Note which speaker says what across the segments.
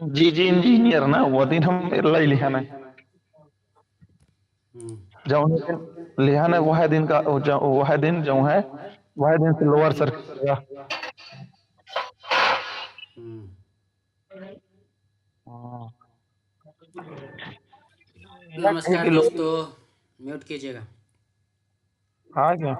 Speaker 1: जी engineer ना वो दिन हम लाई लिखा ना
Speaker 2: हम्म।
Speaker 1: जौन दिन लिखा ना वह दिन का वह दिन जो है वह दिन से लोअर सर्किट का।
Speaker 2: हम्म।
Speaker 1: हाँ, या कहीं
Speaker 2: नमस्कार
Speaker 1: की लोग।
Speaker 2: दोस्तों, म्यूट कीजिएगा।
Speaker 1: हाँ क्या।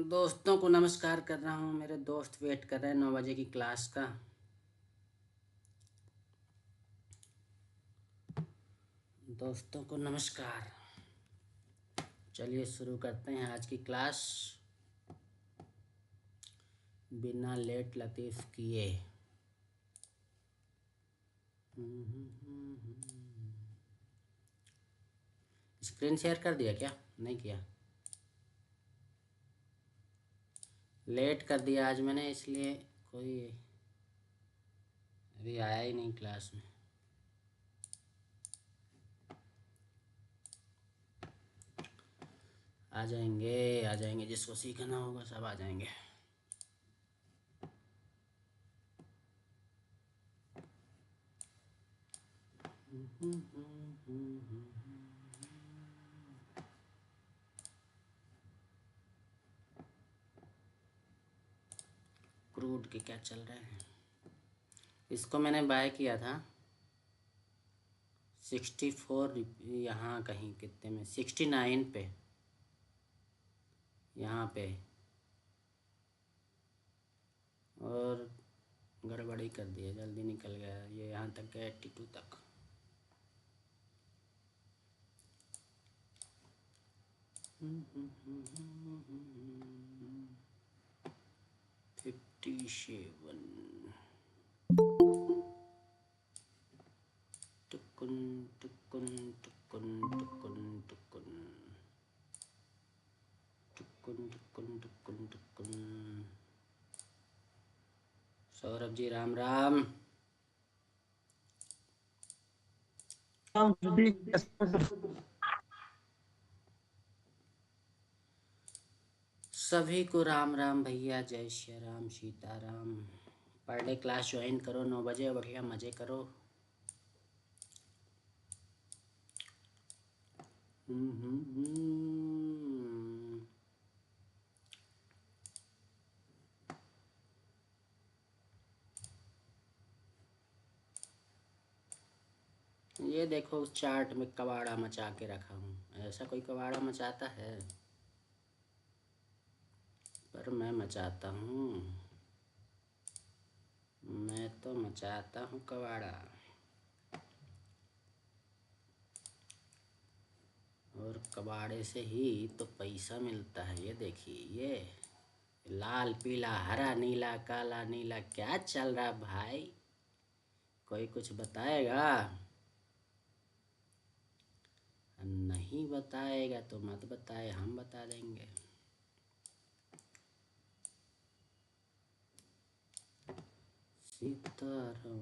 Speaker 2: दोस्तों को नमस्कार कर रहा हूँ। मेरे दोस्त वेट कर रहे हैं 9 बजे की क्लास का। दोस्तों को नमस्कार। चलिए शुरू करते हैं आज की क्लास बिना लेट लतीफ़ किए। स्क्रीन शेयर कर दिया क्या? नहीं किया। लेट कर दिया आज मैंने, इसलिए कोई अभी आया ही नहीं क्लास में। आ जाएंगे जिसको सीखना होगा सब आ जाएंगे। क्रूड के क्या चल रहे हैं? इसको मैंने बाय किया था 64, यहाँ कहीं कितने में 69 पे, यहाँ पे, और गड़बड़ी कर दी है, जल्दी निकल गया ये। यहाँ तक गया 82 तक। फिफ्टी 57 टुकुन टुकुन टुकुन टुकुन टुकुन टुकुन टुकुन टुकुन टुकुन। सौरभ जी राम राम। सभी को राम राम भैया, जय Shri Ram Sitaram. Per day class join करो 9 बजे, बढ़िया मज़े करो। ये देखो उस चार्ट में कबाड़ा मचा के रखा हूँ। ऐसा कोई कबाड़ा मचाता है? पर मैं मचाता हूँ, मैं तो मचाता हूँ कबाड़ा। और कबाड़े से ही तो पैसा मिलता है। ये देखिए, ये लाल पीला हरा नीला काला नीला क्या चल रहा भाई? कोई कुछ बताएगा? नहीं बताएगा तो मत बताए, हम बता देंगे। सीताराम।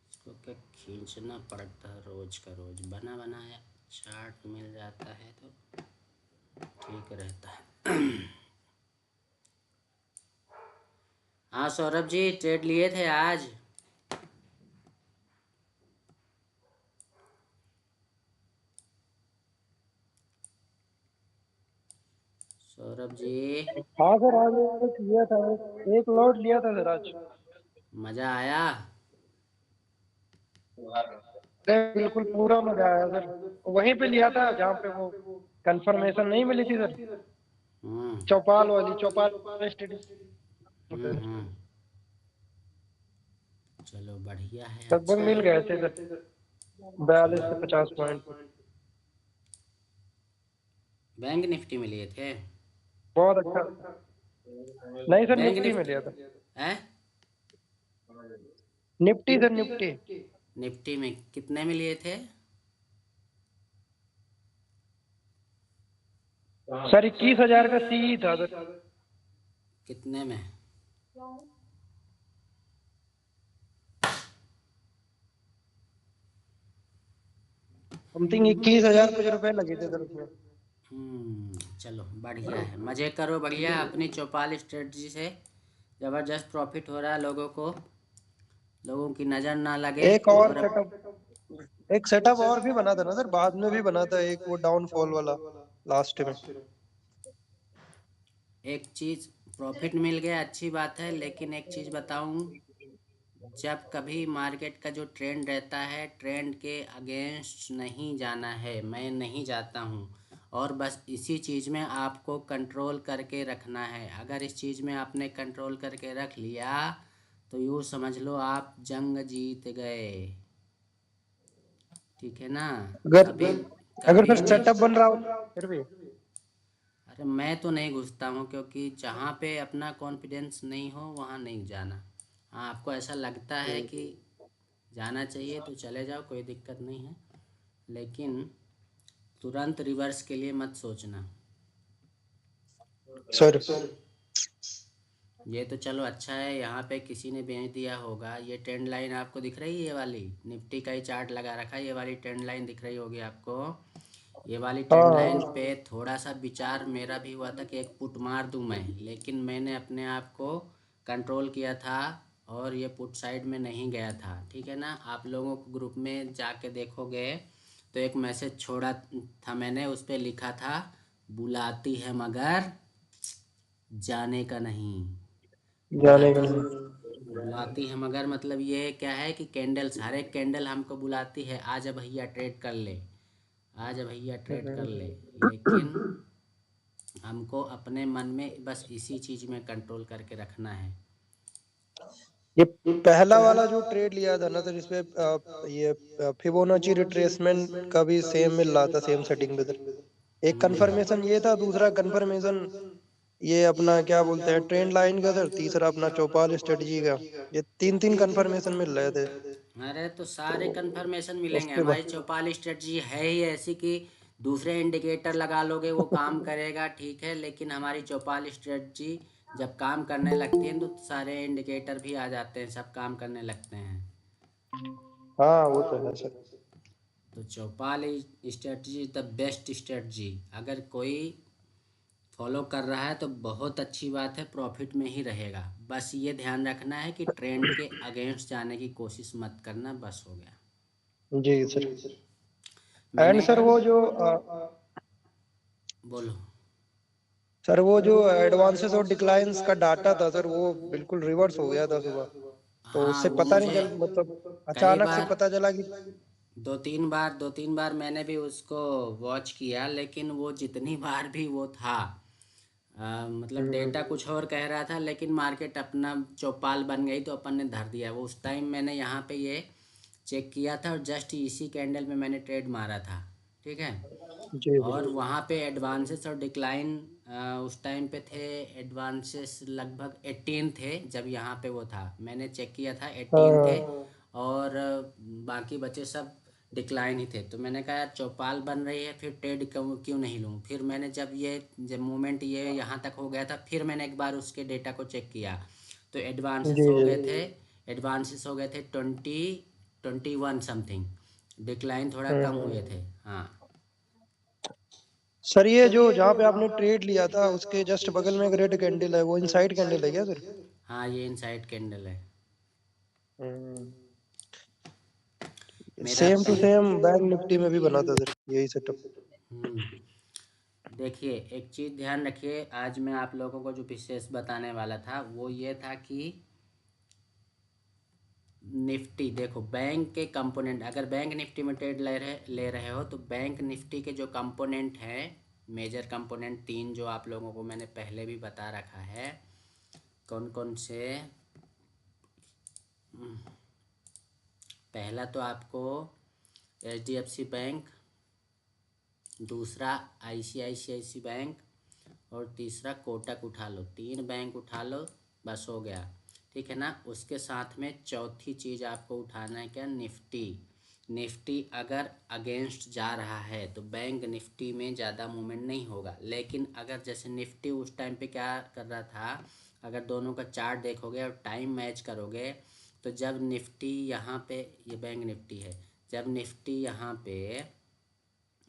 Speaker 2: इसको क्या खींचना पड़ता है रोज का रोज? बना बनाया चार्ट मिल जाता है तो ठीक रहता है। हाँ सौरभ जी, ट्रेड लिए थे आज? सौरभ जी
Speaker 3: हाँ सर, आज लिया था, एक लॉट लिया था सर आज।
Speaker 2: मजा आया?
Speaker 3: अरे बिल्कुल पूरा मजा आया सर। वहीं पे लिया था जहाँ पे वो कंफर्मेशन नहीं मिली थी सर,
Speaker 2: हम्म।
Speaker 3: चौपाल वाली, चौपाल स्टेडियम पे।
Speaker 2: हम्म। चलो बढ़िया है,
Speaker 3: लगभग
Speaker 2: अच्छा
Speaker 3: मिल
Speaker 2: है।
Speaker 3: गए थे सर, 42 से 50 पॉइंट।
Speaker 2: बैंक निफ्टी में लिए थे?
Speaker 3: बहुत अच्छा। नहीं सर,
Speaker 2: बैंक
Speaker 3: निफ्टी में
Speaker 2: निफ्टी
Speaker 3: लिया था।
Speaker 2: है?
Speaker 3: Nifty sir, Nifty.
Speaker 2: निफ्टी में कितने में लिए थे?
Speaker 3: सर 21,000 का सी था सर।
Speaker 2: कितने में?
Speaker 3: समथिंग 21,000 कुछ रुपए लगे थे सर उसमें।
Speaker 2: चलो बढ़िया है, मज़े करो बढ़िया अपनी चौपाल स्ट्रेटजी से। ज़बरदस्त प्रॉफिट हो रहा है लोगों को, लोगों की नज़र ना लगे।
Speaker 3: एक और
Speaker 2: और
Speaker 3: सेटअप, एक सेटअप और भी बना था ना सर, बाद में भी बना था एक, वो डाउनफॉल वाला लास्ट में।
Speaker 2: एक चीज़, प्रॉफिट मिल गया अच्छी बात है, लेकिन एक चीज़ बताऊं, जब कभी मार्केट का जो ट्रेंड रहता है, ट्रेंड के अगेंस्ट नहीं जाना है। मैं नहीं जाता हूँ, और बस इसी चीज़ में आपको कंट्रोल करके रखना है। अगर इस चीज़ में आपने कंट्रोल करके रख लिया तो यूँ समझ लो आप जंग जीत गए, ठीक है ना।
Speaker 3: अगर
Speaker 2: कभी
Speaker 3: अगर
Speaker 2: कभी
Speaker 3: सर
Speaker 2: नहीं।
Speaker 3: सेटअप बन रहा हो फिर भी।
Speaker 2: अरे मैं तो नहीं घुसता हूँ, क्योंकि जहाँ पे अपना कॉन्फिडेंस नहीं हो वहाँ नहीं जाना। हाँ, आपको ऐसा लगता है कि जाना चाहिए तो चले जाओ, कोई दिक्कत नहीं है, लेकिन तुरंत रिवर्स के लिए मत सोचना।
Speaker 3: सर
Speaker 2: ये तो चलो अच्छा है, यहाँ पे किसी ने बेच दिया होगा। ये ट्रेंड लाइन आपको दिख रही है, ये वाली निफ्टी का ही चार्ट लगा रखा है, ये वाली ट्रेंड लाइन दिख रही होगी आपको। ये वाली ट्रेंड लाइन
Speaker 3: हाँ,
Speaker 2: पे थोड़ा सा विचार मेरा भी हुआ था कि एक पुट मार दूं मैं, लेकिन मैंने अपने आप को कंट्रोल किया था और ये पुट साइड में नहीं गया था, ठीक है ना। आप लोगों को ग्रुप में जाके देखोगे तो एक मैसेज छोड़ा था मैंने, उस पर लिखा था, बुलाती है मगर जाने का नहीं।
Speaker 3: जाने का
Speaker 2: बुलाती
Speaker 3: नहीं।
Speaker 2: बुलाती है मगर मतलब ये क्या है कि कैंडल्स, हर एक कैंडल हमको बुलाती है, आजा भैया ट्रेड कर ले, आजा भैया ट्रेड कर ले। लेकिन हमको अपने मन में बस इसी चीज़ में कंट्रोल करके रखना है।
Speaker 3: ये पहला वाला जो ट्रेड लिया था ना सर, इसपे ये फिबोनाची रिट्रेसमेंट का भी सेम मिल रहा था, सेम सेटिंग पे सर। एक कंफर्मेशन ये था, दूसरा कंफर्मेशन ये अपना क्या बोलते हैं ट्रेंड लाइन का सर, तीसरा अपना चौपाल स्ट्रेटजी का। ये तीन तीन कंफर्मेशन मिल रहे थे।
Speaker 2: अरे तो
Speaker 3: तो
Speaker 2: सारे कंफर्मेशन मिलेंगे,
Speaker 3: उसके
Speaker 2: हमारी
Speaker 3: बाद
Speaker 2: चौपाल स्ट्रेटजी है ही ऐसी कि दूसरे इंडिकेटर लगा लोगे वो काम करेगा, ठीक है, लेकिन हमारी चौपाल स्ट्रेटजी जब काम करने लगती है तो सारे इंडिकेटर भी आ जाते हैं, सब काम करने लगते हैं।
Speaker 3: हाँ वो तो है सर।
Speaker 2: तो chaupal strategy is the best strategy. अगर कोई फॉलो कर रहा है तो बहुत अच्छी बात है, प्रॉफिट में ही रहेगा। बस ये ध्यान रखना है कि ट्रेंड के अगेंस्ट जाने की कोशिश मत करना, बस हो गया।
Speaker 3: जी सर। एंड
Speaker 2: मैंने
Speaker 3: सर वो जो
Speaker 2: बोलो।
Speaker 3: सर वो जो एडवांसेस और डिक्लाइंस का डाटा था सर, वो बिल्कुल रिवर्स हो गया था सुबह। तो
Speaker 2: हाँ
Speaker 3: उससे
Speaker 2: वो
Speaker 3: पता नहीं
Speaker 2: मुझे
Speaker 3: चल, मतलब
Speaker 2: कई
Speaker 3: अचानक से
Speaker 2: बार,
Speaker 3: पता चला कि
Speaker 2: दो तीन बार मैंने भी उसको वॉच किया, लेकिन वो जितनी बार भी वो था, मतलब डेटा कुछ और कह रहा था, लेकिन मार्केट अपना चौपाल बन गई तो अपन ने धर दिया। वो उस टाइम मैंने यहाँ पे ये चेक किया था और जस्ट इसी कैंडल में मैंने ट्रेड मारा था, ठीक है।
Speaker 3: जी सर।
Speaker 2: और वहाँ पे एडवांसेस और डिक्लाइन उस टाइम पे थे। एडवांसेस लगभग 18 थे जब यहाँ पे वो था, मैंने चेक किया था 18 थे।
Speaker 3: हाँ
Speaker 2: और बाकी बचे सब डिक्लाइन ही थे। तो मैंने कहा यार चौपाल बन रही है, फिर ट्रेड क्यों क्यों नहीं लूँ। फिर मैंने जब मोमेंट ये यहाँ तक हो गया था, फिर मैंने एक बार उसके डेटा को चेक किया तो
Speaker 3: जी
Speaker 2: एडवांसेस हो
Speaker 3: जी।
Speaker 2: गए थे। एडवांसेस हो गए थे 21 समथिंग, डिक्लाइन थोड़ा कम हुए
Speaker 3: हम्म।
Speaker 2: थे। हाँ।
Speaker 3: सर ये जो जहाँ पे आपने ट्रेड लिया था उसके जस्ट बगल में एक रेड कैंडल है, वो इनसाइड कैंडल है क्या सर?
Speaker 2: हाँ ये इनसाइड कैंडल है
Speaker 3: हम्म।
Speaker 2: मेरा
Speaker 3: same to same bank Nifty में भी बना था सर यही सेटअप।
Speaker 2: देखिए एक चीज़ ध्यान रखिए, आज मैं आप लोगों को जो विशेष बताने वाला था वो ये था कि निफ्टी, देखो बैंक के कंपोनेंट, अगर बैंक निफ्टी में ट्रेड ले रहे हो तो बैंक निफ्टी के जो कंपोनेंट हैं, मेजर कंपोनेंट तीन जो आप लोगों को मैंने पहले भी बता रखा है, कौन कौन से। पहला तो आपको HDFC बैंक, दूसरा ICICI बैंक, और तीसरा कोटक उठा लो। तीन बैंक उठा लो, बस हो गया, ठीक है ना। उसके साथ में चौथी चीज़ आपको उठाना है क्या, निफ्टी। निफ्टी अगर अगेंस्ट जा रहा है तो बैंक निफ्टी में ज़्यादा मूवमेंट नहीं होगा, लेकिन अगर जैसे निफ्टी उस टाइम पे क्या कर रहा था, अगर दोनों का चार्ट देखोगे और टाइम मैच करोगे तो जब निफ्टी यहाँ पे, ये बैंक निफ्टी है, जब निफ्टी यहाँ पे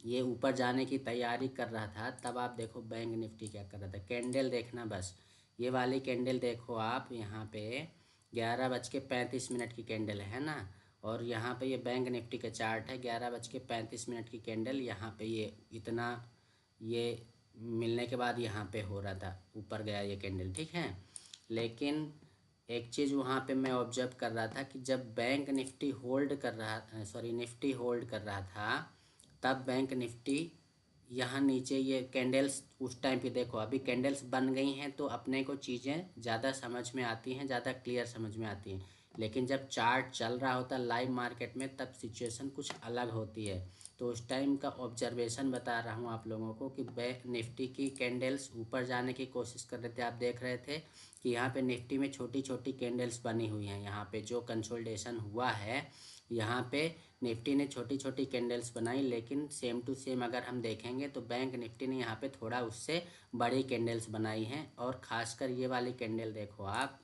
Speaker 2: ये ऊपर जाने की तैयारी कर रहा था, तब आप देखो बैंक निफ्टी क्या कर रहा था। कैंडल देखना बस, ये वाली कैंडल देखो आप, यहाँ पे 11:35 की कैंडल है ना, और यहाँ पे ये बैंक निफ्टी का चार्ट है, 11:35 की कैंडल। यहाँ पे ये इतना ये मिलने के बाद यहाँ पे हो रहा था, ऊपर गया ये कैंडल, ठीक है। लेकिन एक चीज़ वहाँ पे मैं ऑब्जर्व कर रहा था कि जब बैंक निफ्टी होल्ड कर रहा, सॉरी निफ्टी होल्ड कर रहा था, तब बैंक निफ्टी यहाँ नीचे ये कैंडल्स उस टाइम पे देखो, अभी कैंडल्स बन गई हैं तो अपने को चीज़ें ज़्यादा समझ में आती हैं, ज़्यादा क्लियर समझ में आती हैं। लेकिन जब चार्ट चल रहा होता है लाइव मार्केट में, तब सिचुएशन कुछ अलग होती है। तो उस टाइम का ऑब्जर्वेशन बता रहा हूँ आप लोगों को कि बैंक निफ्टी की कैंडल्स ऊपर जाने की कोशिश कर रहे थे। आप देख रहे थे कि यहाँ पे निफ्टी में छोटी छोटी कैंडल्स बनी हुई हैं। यहाँ पे जो कंसोलिडेशन हुआ है, यहाँ पे निफ्टी ने छोटी छोटी कैंडल्स बनाई, लेकिन सेम टू सेम अगर हम देखेंगे तो बैंक निफ्टी ने यहाँ पे थोड़ा उससे बड़ी कैंडल्स बनाई हैं। और ख़ासकर ये वाली कैंडल देखो आप,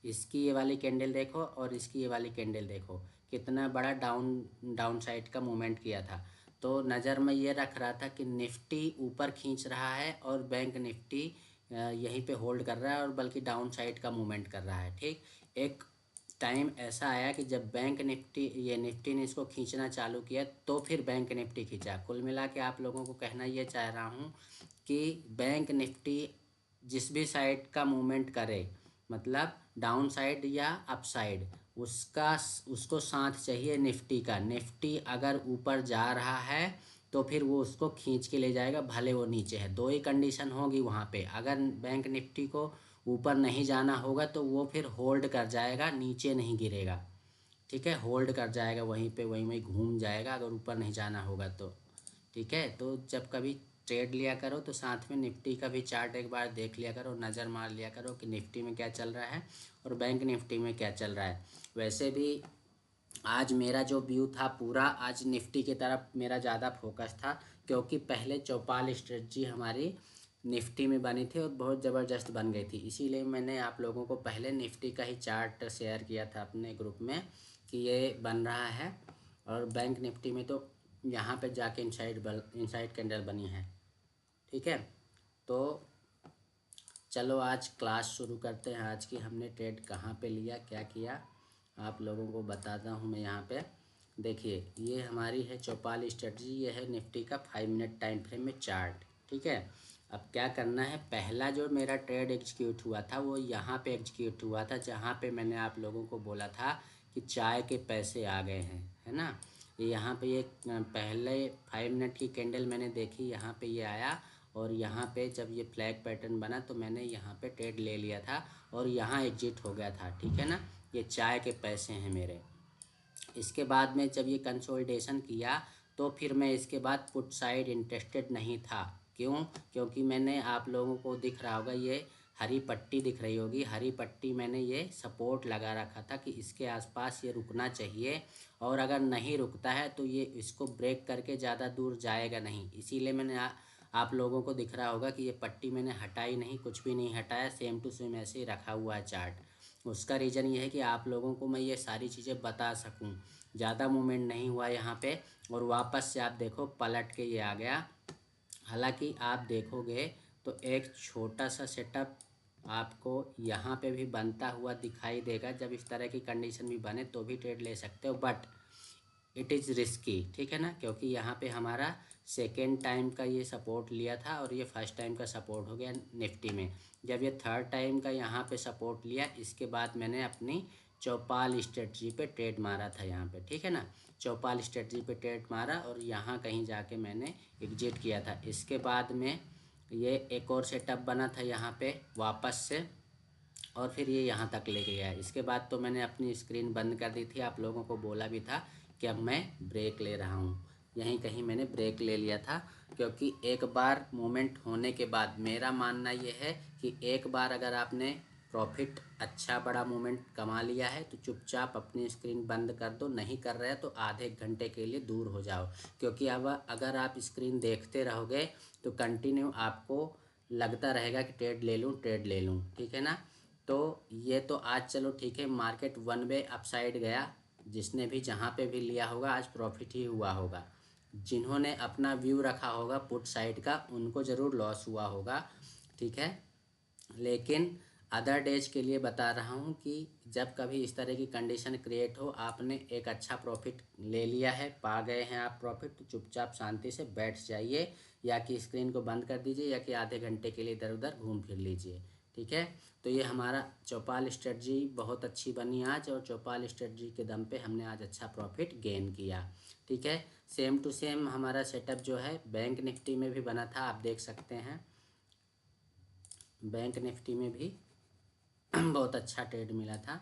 Speaker 2: इसकी ये वाली कैंडल देखो और इसकी ये वाली कैंडल देखो, कितना बड़ा डाउन साइड का मूवमेंट किया था। तो नज़र में ये रख रहा था कि निफ्टी ऊपर खींच रहा है और बैंक निफ्टी यहीं पे होल्ड कर रहा है, और बल्कि डाउन साइड का मूवमेंट कर रहा है, ठीक। एक टाइम ऐसा आया कि जब बैंक निफ्टी, ये निफ्टी ने इसको खींचना चालू किया, तो फिर बैंक निफ्टी खींचा। कुल मिला के आप लोगों को कहना ये चाह रहा हूँ कि बैंक निफ्टी जिस भी साइड का मूवमेंट करे, मतलब डाउन साइड या अप साइड, उसको साथ चाहिए निफ्टी का। निफ्टी अगर ऊपर जा रहा है तो फिर वो उसको खींच के ले जाएगा, भले वो नीचे है। दो ही कंडीशन होगी वहाँ पे। अगर बैंक निफ्टी को ऊपर नहीं जाना होगा तो वो फिर होल्ड कर जाएगा, नीचे नहीं गिरेगा, ठीक है। होल्ड कर जाएगा वहीं पे, वहीं घूम जाएगा अगर ऊपर नहीं जाना होगा तो, ठीक है। तो जब कभी ट्रेड लिया करो तो साथ में निफ्टी का भी चार्ट एक बार देख लिया करो, नज़र मार लिया करो कि निफ्टी में क्या चल रहा है और बैंक निफ्टी में क्या चल रहा है। वैसे भी आज मेरा जो व्यू था पूरा, आज निफ्टी की तरफ मेरा ज़्यादा फोकस था, क्योंकि पहले चौपाल स्ट्रेटजी हमारी निफ्टी में बनी थी और बहुत ज़बरदस्त बन गई थी। इसीलिए मैंने आप लोगों को पहले निफ्टी का ही चार्ट शेयर किया था अपने ग्रुप में कि ये बन रहा है। और बैंक निफ्टी में तो यहाँ पे जाके इनसाइड कैंडल बनी है, ठीक है। तो चलो आज क्लास शुरू करते हैं। आज की हमने ट्रेड कहाँ पे लिया, क्या किया, आप लोगों को बताता हूँ मैं। यहाँ पे देखिए, ये हमारी है चौपाल स्ट्रेटजी, ये है निफ्टी का 5 मिनट टाइम फ्रेम में चार्ट, ठीक है। अब क्या करना है, पहला जो मेरा ट्रेड एग्जीक्यूट हुआ था वो यहाँ पे एग्जीक्यूट हुआ था, जहाँ पे मैंने आप लोगों को बोला था कि चाय के पैसे आ गए हैं, है ना। ये यहाँ पे ये पहले 5 मिनट की कैंडल मैंने देखी, यहाँ पे ये आया, और यहाँ पे जब ये फ्लैग पैटर्न बना तो मैंने यहाँ पे ट्रेड ले लिया था और यहाँ एग्जिट हो गया था, ठीक है ना। ये चाय के पैसे हैं मेरे। इसके बाद में जब ये कंसोलिडेशन किया तो फिर मैं इसके बाद पुट साइड इंटरेस्टेड नहीं था। क्यों? क्योंकि मैंने, आप लोगों को दिख रहा होगा, ये हरी पट्टी दिख रही होगी, हरी पट्टी मैंने ये सपोर्ट लगा रखा था कि इसके आसपास ये रुकना चाहिए, और अगर नहीं रुकता है तो ये इसको ब्रेक करके ज़्यादा दूर जाएगा नहीं। इसीलिए मैंने आप लोगों को दिख रहा होगा कि ये पट्टी मैंने हटाई नहीं, कुछ भी नहीं हटाया, सेम टू सेम ऐसे ही रखा हुआ है चार्ट। उसका रीज़न ये है कि आप लोगों को मैं ये सारी चीज़ें बता सकूं। ज़्यादा मूवमेंट नहीं हुआ यहाँ पे, और वापस से आप देखो पलट के ये आ गया। हालांकि आप देखोगे तो एक छोटा सा सेटअप आपको यहाँ पे भी बनता हुआ दिखाई देगा। जब इस तरह की कंडीशन भी बने तो भी ट्रेड ले सकते हो, बट इट इज़ रिस्की, ठीक है ना। क्योंकि यहाँ पे हमारा सेकेंड टाइम का ये सपोर्ट लिया था और ये फर्स्ट टाइम का सपोर्ट हो गया निफ्टी में। जब ये थर्ड टाइम का यहाँ पे सपोर्ट लिया, इसके बाद मैंने अपनी चौपाल स्ट्रेटजी पे ट्रेड मारा था यहाँ पे, ठीक है ना। चौपाल स्ट्रेटजी पे ट्रेड मारा और यहाँ कहीं जाके मैंने एग्जिट किया था। इसके बाद में ये एक और सेटअप बना था यहाँ पे वापस से, और फिर ये यहाँ तक लेके गया। इसके बाद तो मैंने अपनी स्क्रीन बंद कर दी थी, आप लोगों को बोला भी था कि अब मैं ब्रेक ले रहा हूँ। यहीं कहीं मैंने ब्रेक ले लिया था, क्योंकि एक बार मूवमेंट होने के बाद मेरा मानना ये है कि एक बार अगर आपने प्रॉफिट अच्छा बड़ा मूवमेंट कमा लिया है तो चुपचाप अपनी स्क्रीन बंद कर दो। नहीं कर रहे तो आधे घंटे के लिए दूर हो जाओ, क्योंकि अब अगर आप स्क्रीन देखते रहोगे तो कंटिन्यू आपको लगता रहेगा कि ट्रेड ले लूँ, ठीक है ना। तो ये तो आज चलो ठीक है, मार्केट वन वे अपसाइड गया, जिसने भी जहाँ पे भी लिया होगा आज प्रॉफिट ही हुआ होगा, जिन्होंने अपना व्यू रखा होगा पुट साइड का उनको ज़रूर लॉस हुआ होगा, ठीक है। लेकिन अदर डेज के लिए बता रहा हूँ कि जब कभी इस तरह की कंडीशन क्रिएट हो, आपने एक अच्छा प्रॉफिट ले लिया है, पा गए हैं आप प्रॉफिट, तो चुपचाप शांति से बैठ जाइए, या कि स्क्रीन को बंद कर दीजिए, या कि आधे घंटे के लिए इधर उधर घूम फिर लीजिए, ठीक है। तो ये हमारा चौपाल स्ट्रेटजी बहुत अच्छी बनी आज, और चौपाल स्ट्रेटजी के दम पे हमने आज अच्छा प्रॉफिट गेन किया, ठीक है। सेम टू सेम हमारा सेटअप जो है बैंक निफ्टी में भी बना था, आप देख सकते हैं। बैंक निफ्टी में भी बहुत अच्छा ट्रेड मिला था।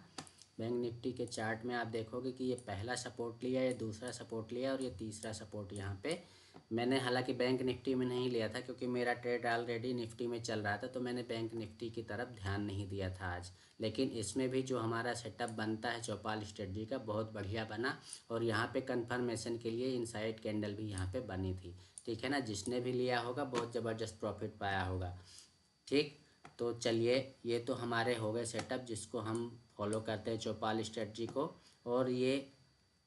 Speaker 2: बैंक निफ्टी के चार्ट में आप देखोगे कि ये पहला सपोर्ट लिया, ये दूसरा सपोर्ट लिया, और ये तीसरा सपोर्ट यहाँ पे मैंने, हालांकि बैंक निफ्टी में नहीं लिया था क्योंकि मेरा ट्रेड ऑलरेडी निफ्टी में चल रहा था, तो मैंने बैंक निफ्टी की तरफ ध्यान नहीं दिया था आज। लेकिन इसमें भी जो हमारा सेटअप बनता है चौपाल स्ट्रेटजी का, बहुत बढ़िया बना, और यहाँ पे कंफर्मेशन के लिए इनसाइड कैंडल भी यहाँ पे बनी थी, ठीक है ना। जिसने भी लिया होगा बहुत ज़बरदस्त प्रॉफिट पाया होगा, ठीक। तो चलिए, ये तो हमारे हो गए सेटअप जिसको हम फॉलो करते हैं चौपाल स्ट्रेटजी को, और ये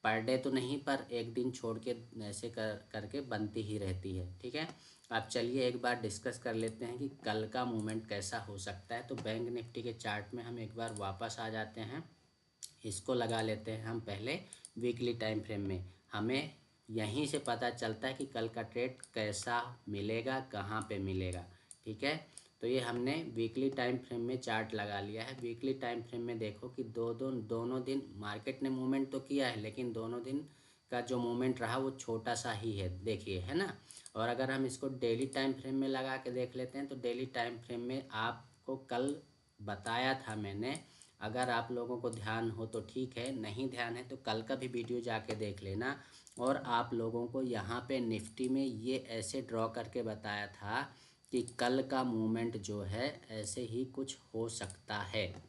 Speaker 2: पर डे तो नहीं, पर एक दिन छोड़ के ऐसे करके बनती ही रहती है, ठीक है। अब चलिए एक बार डिस्कस कर लेते हैं कि कल का मूवमेंट कैसा हो सकता है। तो बैंक निफ्टी के चार्ट में हम एक बार वापस आ जाते हैं, इसको लगा लेते हैं हम पहले वीकली टाइम फ्रेम में। हमें यहीं से पता चलता है कि कल का ट्रेड कैसा मिलेगा, कहाँ पे मिलेगा, ठीक है। तो ये हमने वीकली टाइम फ्रेम में चार्ट लगा लिया है। वीकली टाइम फ्रेम में देखो कि दोनों दिन मार्केट ने मूवमेंट तो किया है, लेकिन दोनों दिन का जो मूवमेंट रहा वो छोटा सा ही है, देखिए, है ना। और अगर हम इसको डेली टाइम फ्रेम में लगा के देख लेते हैं, तो डेली टाइम फ्रेम में आपको कल बताया था मैंने, अगर आप लोगों को ध्यान हो तो ठीक है, नहीं ध्यान है तो कल का भी वीडियो जाके देख लेना। और आप लोगों को यहाँ पे निफ्टी में ये ऐसे ड्रॉ करके बताया था कि कल का मूवमेंट जो है ऐसे ही कुछ हो सकता है।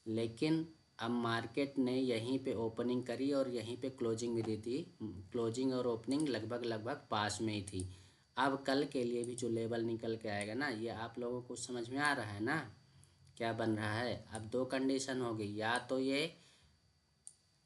Speaker 2: लेकिन अब मार्केट ने यहीं पे ओपनिंग करी और यहीं पे क्लोजिंग भी दी थी, क्लोजिंग और ओपनिंग लगभग पास में ही थी। अब कल के लिए भी जो लेवल निकल के आएगा ना, ये आप लोगों को समझ में आ रहा है ना क्या बन रहा है। अब दो कंडीशन हो गई, या तो ये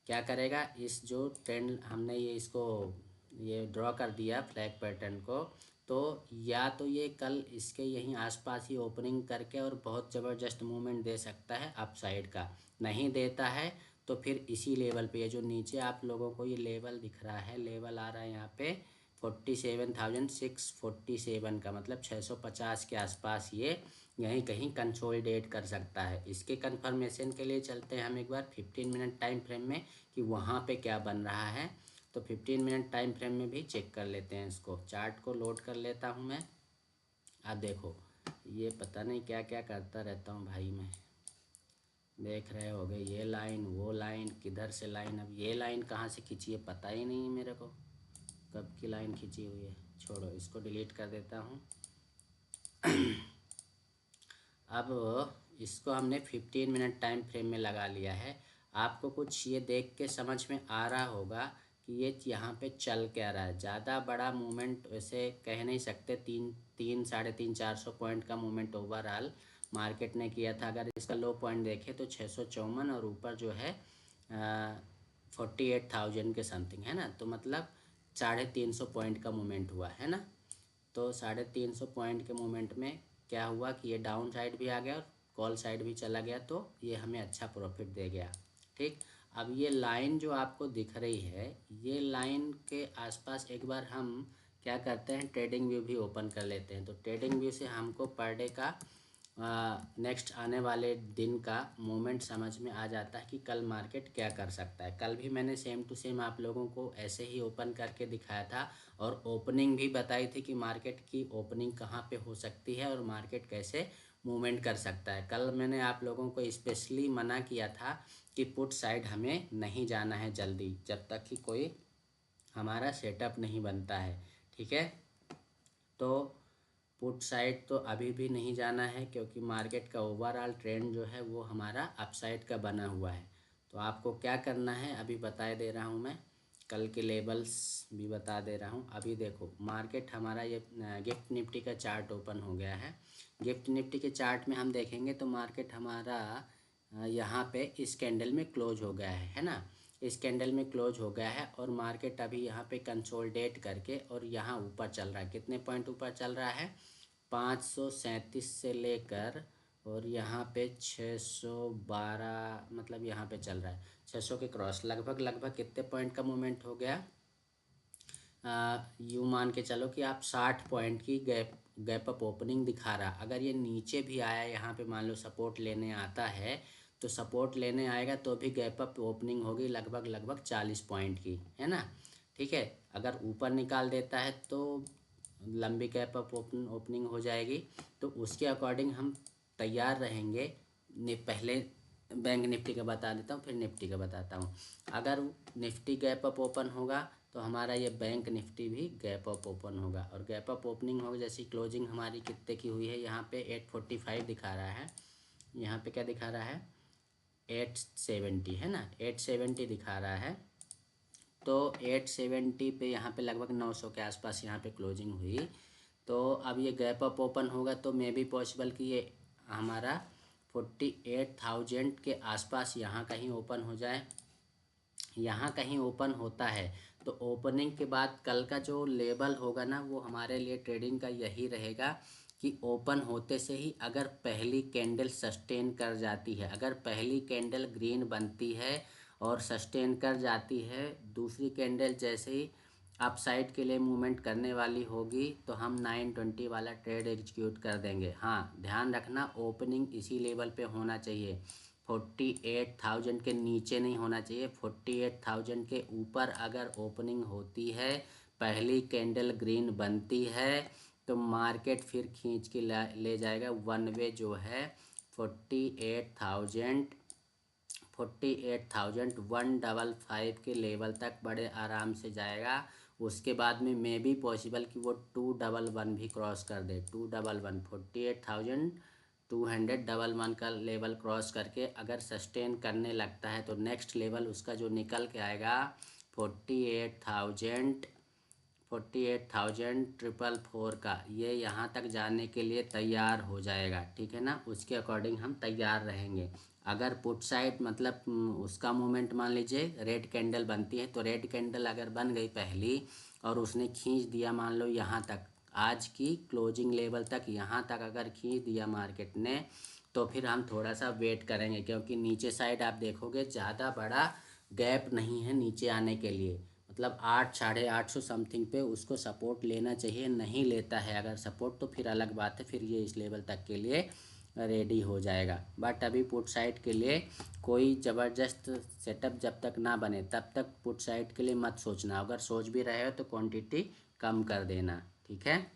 Speaker 2: क्या करेगा, इस जो ट्रेंड हमने ये इसको ये ड्रॉ कर दिया फ्लैग पैटर्न को, तो या तो ये कल इसके यहीं आसपास ही ओपनिंग करके और बहुत ज़बरदस्त मूवमेंट दे सकता है अपसाइड का। नहीं देता है तो फिर इसी लेवल पे, ये जो नीचे आप लोगों को ये लेवल दिख रहा है, लेवल आ रहा है यहाँ पे 47,647 का, मतलब 650 के आसपास ये यहीं कहीं कंसोलिडेट कर सकता है। इसके कंफर्मेशन के लिए चलते हैं हम एक बार 15 मिनट टाइम फ्रेम में कि वहाँ पे क्या बन रहा है। तो 15 मिनट टाइम फ्रेम में भी चेक कर लेते हैं, इसको चार्ट को लोड कर लेता हूँ मैं। अब देखो, ये पता नहीं क्या क्या करता रहता हूँ भाई मैं, देख रहे होगे ये लाइन वो लाइन, किधर से लाइन, अब ये लाइन कहाँ से खींची है पता ही नहीं है मेरे को, कब की लाइन खींची हुई है। छोड़ो, इसको डिलीट कर देता हूँ। अब इसको हमने 15 मिनट टाइम फ्रेम में लगा लिया है। आपको कुछ ये देख के समझ में आ रहा होगा कि ये यहाँ पे चल क्या रहा है। ज़्यादा बड़ा मूवमेंट वैसे कह नहीं सकते, 300-400 पॉइंट का मूवमेंट ओवरऑल मार्केट ने किया था। अगर इसका लो पॉइंट देखें तो 654, और ऊपर जो है 48,000 के समथिंग है ना, तो मतलब 350 पॉइंट का मूवमेंट हुआ है ना। तो 350 पॉइंट के मूवमेंट में क्या हुआ कि ये डाउन साइड भी आ गया और कॉल साइड भी चला गया, तो ये हमें अच्छा प्रॉफिट दे गया, ठीक। अब ये लाइन जो आपको दिख रही है, ये लाइन के आसपास एक बार हम क्या करते हैं, ट्रेडिंग व्यू भी ओपन कर लेते हैं। तो ट्रेडिंग व्यू से हमको पर डे का नेक्स्ट आने वाले दिन का मूवमेंट समझ में आ जाता है कि कल मार्केट क्या कर सकता है। कल भी मैंने सेम टू सेम आप लोगों को ऐसे ही ओपन करके दिखाया था, और ओपनिंग भी बताई थी कि मार्केट की ओपनिंग कहाँ पे हो सकती है और मार्केट कैसे मूवमेंट कर सकता है। कल मैंने आप लोगों को स्पेशली मना किया था कि पुट साइड हमें नहीं जाना है जल्दी, जब तक कि कोई हमारा सेटअप नहीं बनता है, ठीक है। तो पुट साइड तो अभी भी नहीं जाना है, क्योंकि मार्केट का ओवरऑल ट्रेंड जो है वो हमारा अपसाइड का बना हुआ है। तो आपको क्या करना है अभी बता दे रहा हूँ मैं, कल के लेवल्स भी बता दे रहा हूँ। अभी देखो मार्केट हमारा ये गिफ्ट निफ्टी का चार्ट ओपन हो गया है। गिफ्ट निफ्टी के चार्ट में हम देखेंगे तो मार्केट हमारा यहाँ पे इस कैंडल में क्लोज हो गया है ना। इस कैंडल में क्लोज हो गया है और मार्केट अभी यहाँ पे कंसोलिडेट करके और यहाँ ऊपर चल रहा है। कितने पॉइंट ऊपर चल रहा है? 537 से लेकर और यहाँ पे 612, मतलब यहाँ पे चल रहा है 600 के क्रॉस। लगभग कितने पॉइंट का मूवमेंट हो गया? यूँ मान के चलो कि आप 60 पॉइंट की गैप अप ओपनिंग दिखा रहा। अगर ये नीचे भी आया, यहाँ पे मान लो सपोर्ट लेने आता है, तो सपोर्ट लेने आएगा तो भी गैप अप ओपनिंग होगी लगभग 40 पॉइंट की, है ना। ठीक है, अगर ऊपर निकाल देता है तो लंबी गैप अप ओपनिंग हो जाएगी। तो उसके अकॉर्डिंग हम तैयार रहेंगे। पहले बैंक निफ्टी का बता देता हूँ, फिर निफ्टी का बताता हूँ। अगर निफ्टी गैप अप ओपन होगा तो हमारा ये बैंक निफ्टी भी गैप अप ओपन होगा। और गैप अप ओपनिंग होगी, जैसी क्लोजिंग हमारी कितने की हुई है, यहाँ पे 845 दिखा रहा है, यहाँ पे क्या दिखा रहा है? 870, है ना, 870 दिखा रहा है। तो 870 पे यहाँ पे लगभग 900 के आसपास यहाँ पे क्लोजिंग हुई। तो अब ये गैप अप ओपन होगा तो मे बी पॉसिबल कि ये हमारा 48,000 के आसपास यहाँ कहीं ओपन हो जाए। यहाँ कहीं ओपन होता है तो ओपनिंग के बाद कल का जो लेवल होगा ना, वो हमारे लिए ट्रेडिंग का यही रहेगा कि ओपन होते से ही अगर पहली कैंडल सस्टेन कर जाती है, अगर पहली कैंडल ग्रीन बनती है और सस्टेन कर जाती है, दूसरी कैंडल जैसे ही अपसाइड के लिए मूवमेंट करने वाली होगी तो हम 920 वाला ट्रेड एग्जीक्यूट कर देंगे। हाँ, ध्यान रखना ओपनिंग इसी लेवल पे होना चाहिए, 48,000 के नीचे नहीं होना चाहिए। 48,000 के ऊपर अगर ओपनिंग होती है, पहली कैंडल ग्रीन बनती है, तो मार्केट फिर खींच के ले जाएगा वन वे जो है 48,155 के लेवल तक बड़े आराम से जाएगा। उसके बाद में मे बी पॉसिबल कि वो 211 भी क्रॉस कर दे। 211, 48,211 का लेवल क्रॉस करके अगर सस्टेन करने लगता है तो नेक्स्ट लेवल उसका जो निकल के आएगा 48,444 का, ये यहाँ तक जाने के लिए तैयार हो जाएगा। ठीक है ना, उसके अकॉर्डिंग हम तैयार रहेंगे। अगर पुट साइड मतलब उसका मूवमेंट मान लीजिए रेड कैंडल बनती है, तो रेड कैंडल अगर बन गई पहली और उसने खींच दिया मान लो यहाँ तक, आज की क्लोजिंग लेवल तक, यहाँ तक अगर खींच दिया मार्केट ने, तो फिर हम थोड़ा सा वेट करेंगे, क्योंकि नीचे साइड आप देखोगे ज़्यादा बड़ा गैप नहीं है नीचे आने के लिए। मतलब 800-850 समथिंग पे उसको सपोर्ट लेना चाहिए, नहीं लेता है अगर सपोर्ट तो फिर अलग बात है, फिर ये इस लेवल तक के लिए रेडी हो जाएगा। बट अभी पुट साइड के लिए कोई ज़बरदस्त सेटअप जब तक ना बने तब तक पुट साइड के लिए मत सोचना। अगर सोच भी रहे हो तो क्वांटिटी कम कर देना। ठीक है,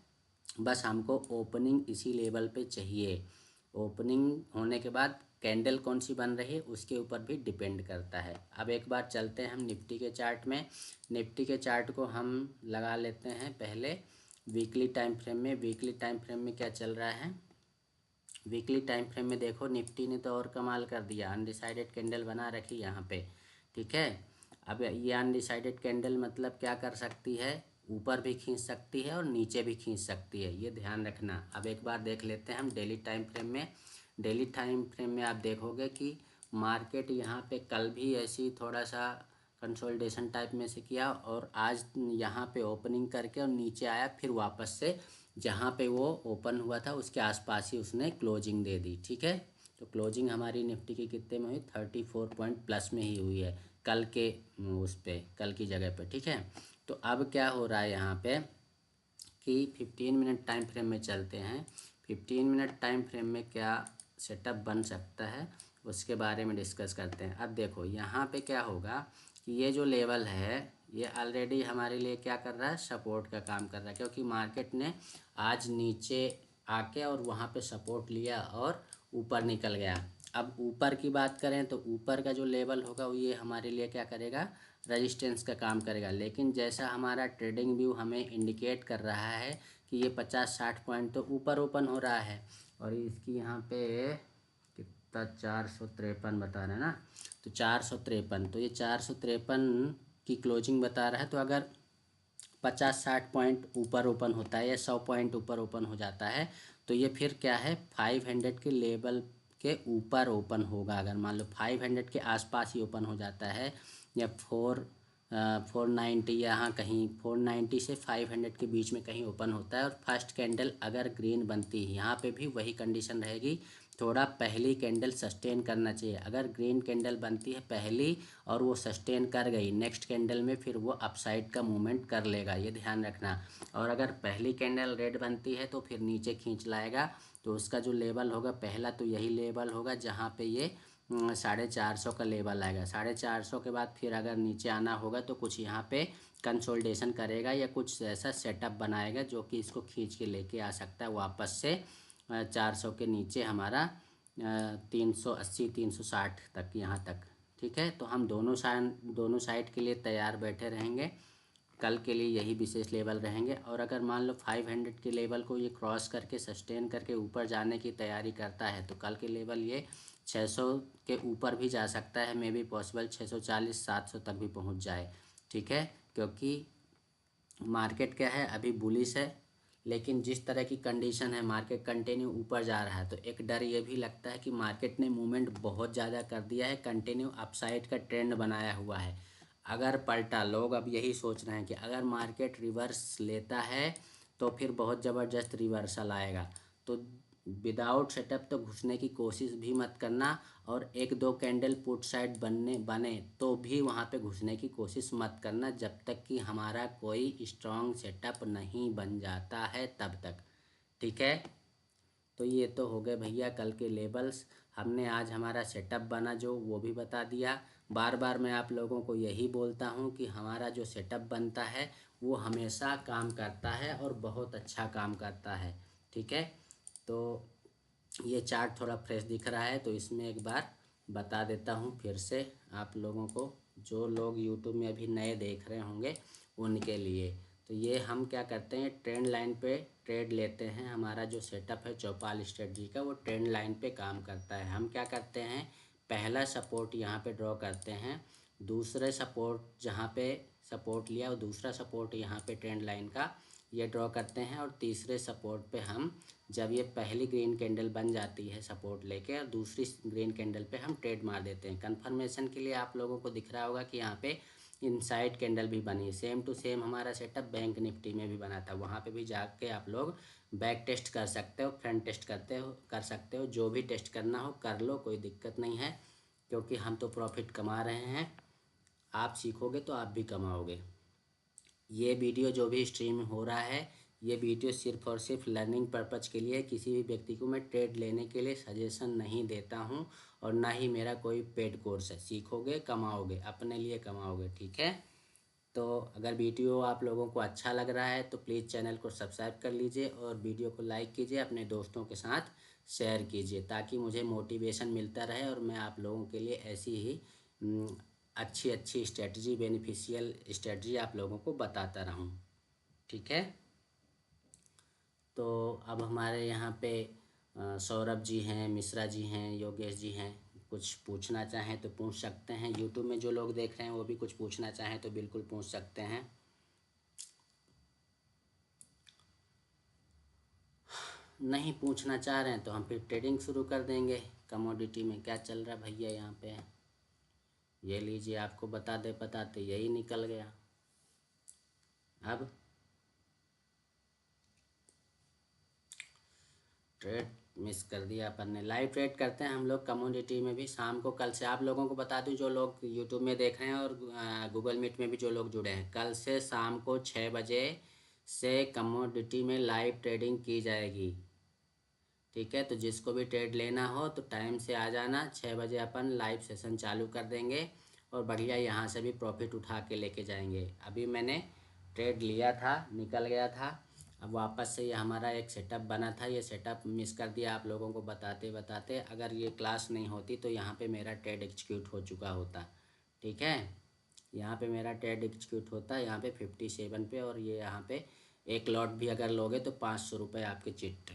Speaker 2: बस हमको ओपनिंग इसी लेवल पे चाहिए। ओपनिंग होने के बाद कैंडल कौन सी बन रही है उसके ऊपर भी डिपेंड करता है। अब एक बार चलते हैं हम निफ्टी के चार्ट में। निफ्टी के चार्ट को हम लगा लेते हैं पहले वीकली टाइम फ्रेम में। वीकली टाइम फ्रेम में क्या चल रहा है? वीकली टाइम फ्रेम में देखो निफ्टी ने तो और कमाल कर दिया, अनडिसाइडेड कैंडल बना रखी यहाँ पे। ठीक है, अब ये अनडिसाइडेड कैंडल मतलब क्या कर सकती है? ऊपर भी खींच सकती है और नीचे भी खींच सकती है, ये ध्यान रखना। अब एक बार देख लेते हैं हम डेली टाइम फ्रेम में। डेली टाइम फ्रेम में आप देखोगे कि मार्केट यहाँ पे कल भी ऐसी थोड़ा सा कंसोलिडेशन टाइप में से किया और आज यहाँ पे ओपनिंग करके और नीचे आया, फिर वापस से जहाँ पे वो ओपन हुआ था उसके आसपास ही उसने क्लोजिंग दे दी। ठीक है, तो क्लोजिंग हमारी निफ्टी की कितने में हुई? 34 पॉइंट प्लस में ही हुई है कल के उस पे, कल की जगह पे। ठीक है, तो अब क्या हो रहा है यहाँ पे कि 15 मिनट टाइम फ्रेम में चलते हैं। 15 मिनट टाइम फ्रेम में क्या सेटअप बन सकता है उसके बारे में डिस्कस करते हैं। अब देखो यहाँ पे क्या होगा कि ये जो लेवल है ये ऑलरेडी हमारे लिए क्या कर रहा है? सपोर्ट का काम कर रहा है, क्योंकि मार्केट ने आज नीचे आके और वहाँ पे सपोर्ट लिया और ऊपर निकल गया। अब ऊपर की बात करें तो ऊपर का जो लेवल होगा वो ये हमारे लिए क्या करेगा? रेजिस्टेंस का काम करेगा। लेकिन जैसा हमारा ट्रेडिंग व्यू हमें इंडिकेट कर रहा है कि ये 50-60 पॉइंट तो ऊपर ओपन हो रहा है और इसकी यहाँ पे कितना 453 बता रहे हैं ना, तो 453, तो ये 453 की क्लोजिंग बता रहा है। तो अगर 50-60 पॉइंट ऊपर ओपन होता है या 100 पॉइंट ऊपर ओपन हो जाता है तो ये फिर क्या है? 500 के लेवल के ऊपर ओपन होगा। अगर मान लो 500 के आसपास ही ओपन हो जाता है या 490 यहाँ कहीं 490 से 500 के बीच में कहीं ओपन होता है। और फर्स्ट कैंडल अगर ग्रीन बनती है, यहाँ पे भी वही कंडीशन रहेगी, थोड़ा पहली कैंडल सस्टेन करना चाहिए। अगर ग्रीन कैंडल बनती है पहली और वो सस्टेन कर गई, नेक्स्ट कैंडल में फिर वो अपसाइड का मूवमेंट कर लेगा, ये ध्यान रखना। और अगर पहली कैंडल रेड बनती है तो फिर नीचे खींच लाएगा, तो उसका जो लेवल होगा पहला, तो यही लेवल होगा जहाँ पे ये 450 का लेवल आएगा। 450 के बाद फिर अगर नीचे आना होगा तो कुछ यहाँ पे कंसोलिडेशन करेगा या कुछ ऐसा सेटअप बनाएगा जो कि इसको खींच के लेके आ सकता है वापस से 400 के नीचे हमारा 380 360 तक, यहाँ तक। ठीक है, तो हम दोनों साइड के लिए तैयार बैठे रहेंगे। कल के लिए यही विशेष लेवल रहेंगे। और अगर मान लो 500 के लेवल को ये क्रॉस करके सस्टेन करके ऊपर जाने की तैयारी करता है तो कल के लेवल ये 600 के ऊपर भी जा सकता है, मे बी पॉसिबल 640 700 तक भी पहुंच जाए। ठीक है, क्योंकि मार्केट क्या है, अभी बुलिश है, लेकिन जिस तरह की कंडीशन है मार्केट कंटिन्यू ऊपर जा रहा है, तो एक डर ये भी लगता है कि मार्केट ने मूवमेंट बहुत ज़्यादा कर दिया है, कंटिन्यू अपसाइड का ट्रेंड बनाया हुआ है। अगर पलटा, लोग अब यही सोच रहे हैं कि अगर मार्केट रिवर्स लेता है तो फिर बहुत ज़बरदस्त रिवर्सल आएगा, तो विदाउट सेटअप तो घुसने की कोशिश भी मत करना। और एक दो कैंडल पुट साइड बने तो भी वहाँ पे घुसने की कोशिश मत करना जब तक कि हमारा कोई स्ट्रॉन्ग सेटअप नहीं बन जाता है, तब तक। ठीक है, तो ये तो हो गए भैया कल के लेवल्स। हमने आज हमारा सेटअप बना जो, वो भी बता दिया। बार बार मैं आप लोगों को यही बोलता हूँ कि हमारा जो सेटअप बनता है वो हमेशा काम करता है और बहुत अच्छा काम करता है। ठीक है, तो ये चार्ट थोड़ा फ्रेश दिख रहा है तो इसमें एक बार बता देता हूँ फिर से आप लोगों को, जो लोग यूट्यूब में अभी नए देख रहे होंगे उनके लिए। तो ये हम क्या करते हैं, ट्रेंड लाइन पे ट्रेड लेते हैं। हमारा जो सेटअप है चौपाल स्ट्रेटजी का, वो ट्रेंड लाइन पे काम करता है। हम क्या करते हैं, पहला सपोर्ट यहाँ पे ड्रॉ करते हैं, दूसरे सपोर्ट जहाँ पे सपोर्ट लिया और दूसरा सपोर्ट यहाँ पे ट्रेंड लाइन का ये ड्रॉ करते हैं, और तीसरे सपोर्ट पे हम, जब ये पहली ग्रीन कैंडल बन जाती है सपोर्ट लेके, और दूसरी ग्रीन कैंडल पे हम ट्रेड मार देते हैं। कंफर्मेशन के लिए आप लोगों को दिख रहा होगा कि यहाँ पे इनसाइड कैंडल भी बनी, सेम टू सेम हमारा सेटअप बैंक निफ्टी में भी बना था। वहाँ पे भी जाके आप लोग बैक टेस्ट कर सकते हो, फ्रंट टेस्ट कर सकते हो, जो भी टेस्ट करना हो कर लो, कोई दिक्कत नहीं है, क्योंकि हम तो प्रॉफिट कमा रहे हैं। आप सीखोगे तो आप भी कमाओगे। ये वीडियो जो भी स्ट्रीम हो रहा है, ये वीडियो सिर्फ और सिर्फ लर्निंग पर्पज़ के लिए है। किसी भी व्यक्ति को मैं ट्रेड लेने के लिए सजेशन नहीं देता हूँ, और ना ही मेरा कोई पेड कोर्स है। सीखोगे कमाओगे, अपने लिए कमाओगे। ठीक है, तो अगर वीडियो आप लोगों को अच्छा लग रहा है तो प्लीज़ चैनल को सब्सक्राइब कर लीजिए और वीडियो को लाइक कीजिए, अपने दोस्तों के साथ शेयर कीजिए, ताकि मुझे मोटिवेशन मिलता रहे और मैं आप लोगों के लिए ऐसी ही अच्छी अच्छी स्ट्रेटजी, बेनिफिशियल स्ट्रेटजी आप लोगों को बताता रहूं। ठीक है, तो अब हमारे यहाँ पे सौरभ जी हैं, मिश्रा जी हैं, योगेश जी हैं, कुछ पूछना चाहें तो पूछ सकते हैं। यूट्यूब में जो लोग देख रहे हैं वो भी कुछ पूछना चाहें तो बिल्कुल पूछ सकते हैं। नहीं पूछना चाह रहे हैं तो हम फिर ट्रेडिंग शुरू कर देंगे। कमोडिटी में क्या चल रहा है भैया, यहाँ पे ये लीजिए, आपको बताते यही निकल गया। अब ट्रेड मिस कर दिया अपन ने। लाइव ट्रेड करते हैं हम लोग कमोडिटी में भी शाम को। कल से आप लोगों को बता दूं, जो लोग यूट्यूब में देख रहे हैं और गूगल मीट में भी जो लोग जुड़े हैं, कल से शाम को 6 बजे से कमोडिटी में लाइव ट्रेडिंग की जाएगी। ठीक है, तो जिसको भी ट्रेड लेना हो तो टाइम से आ जाना। 6 बजे अपन लाइव सेशन चालू कर देंगे और बढ़िया यहाँ से भी प्रॉफिट उठा के लेके जाएंगे। अभी मैंने ट्रेड लिया था, निकल गया था, अब वापस से ये हमारा एक सेटअप बना था, ये सेटअप मिस कर दिया आप लोगों को बताते। अगर ये क्लास नहीं होती तो यहाँ पे मेरा ट्रेड एग्जीक्यूट हो चुका होता। ठीक है, यहाँ पे मेरा ट्रेड एग्जीक्यूट होता, यहाँ पे 57 पे, और ये यहाँ पे एक लॉट भी अगर लोगे तो 500 रुपये आपके चिट।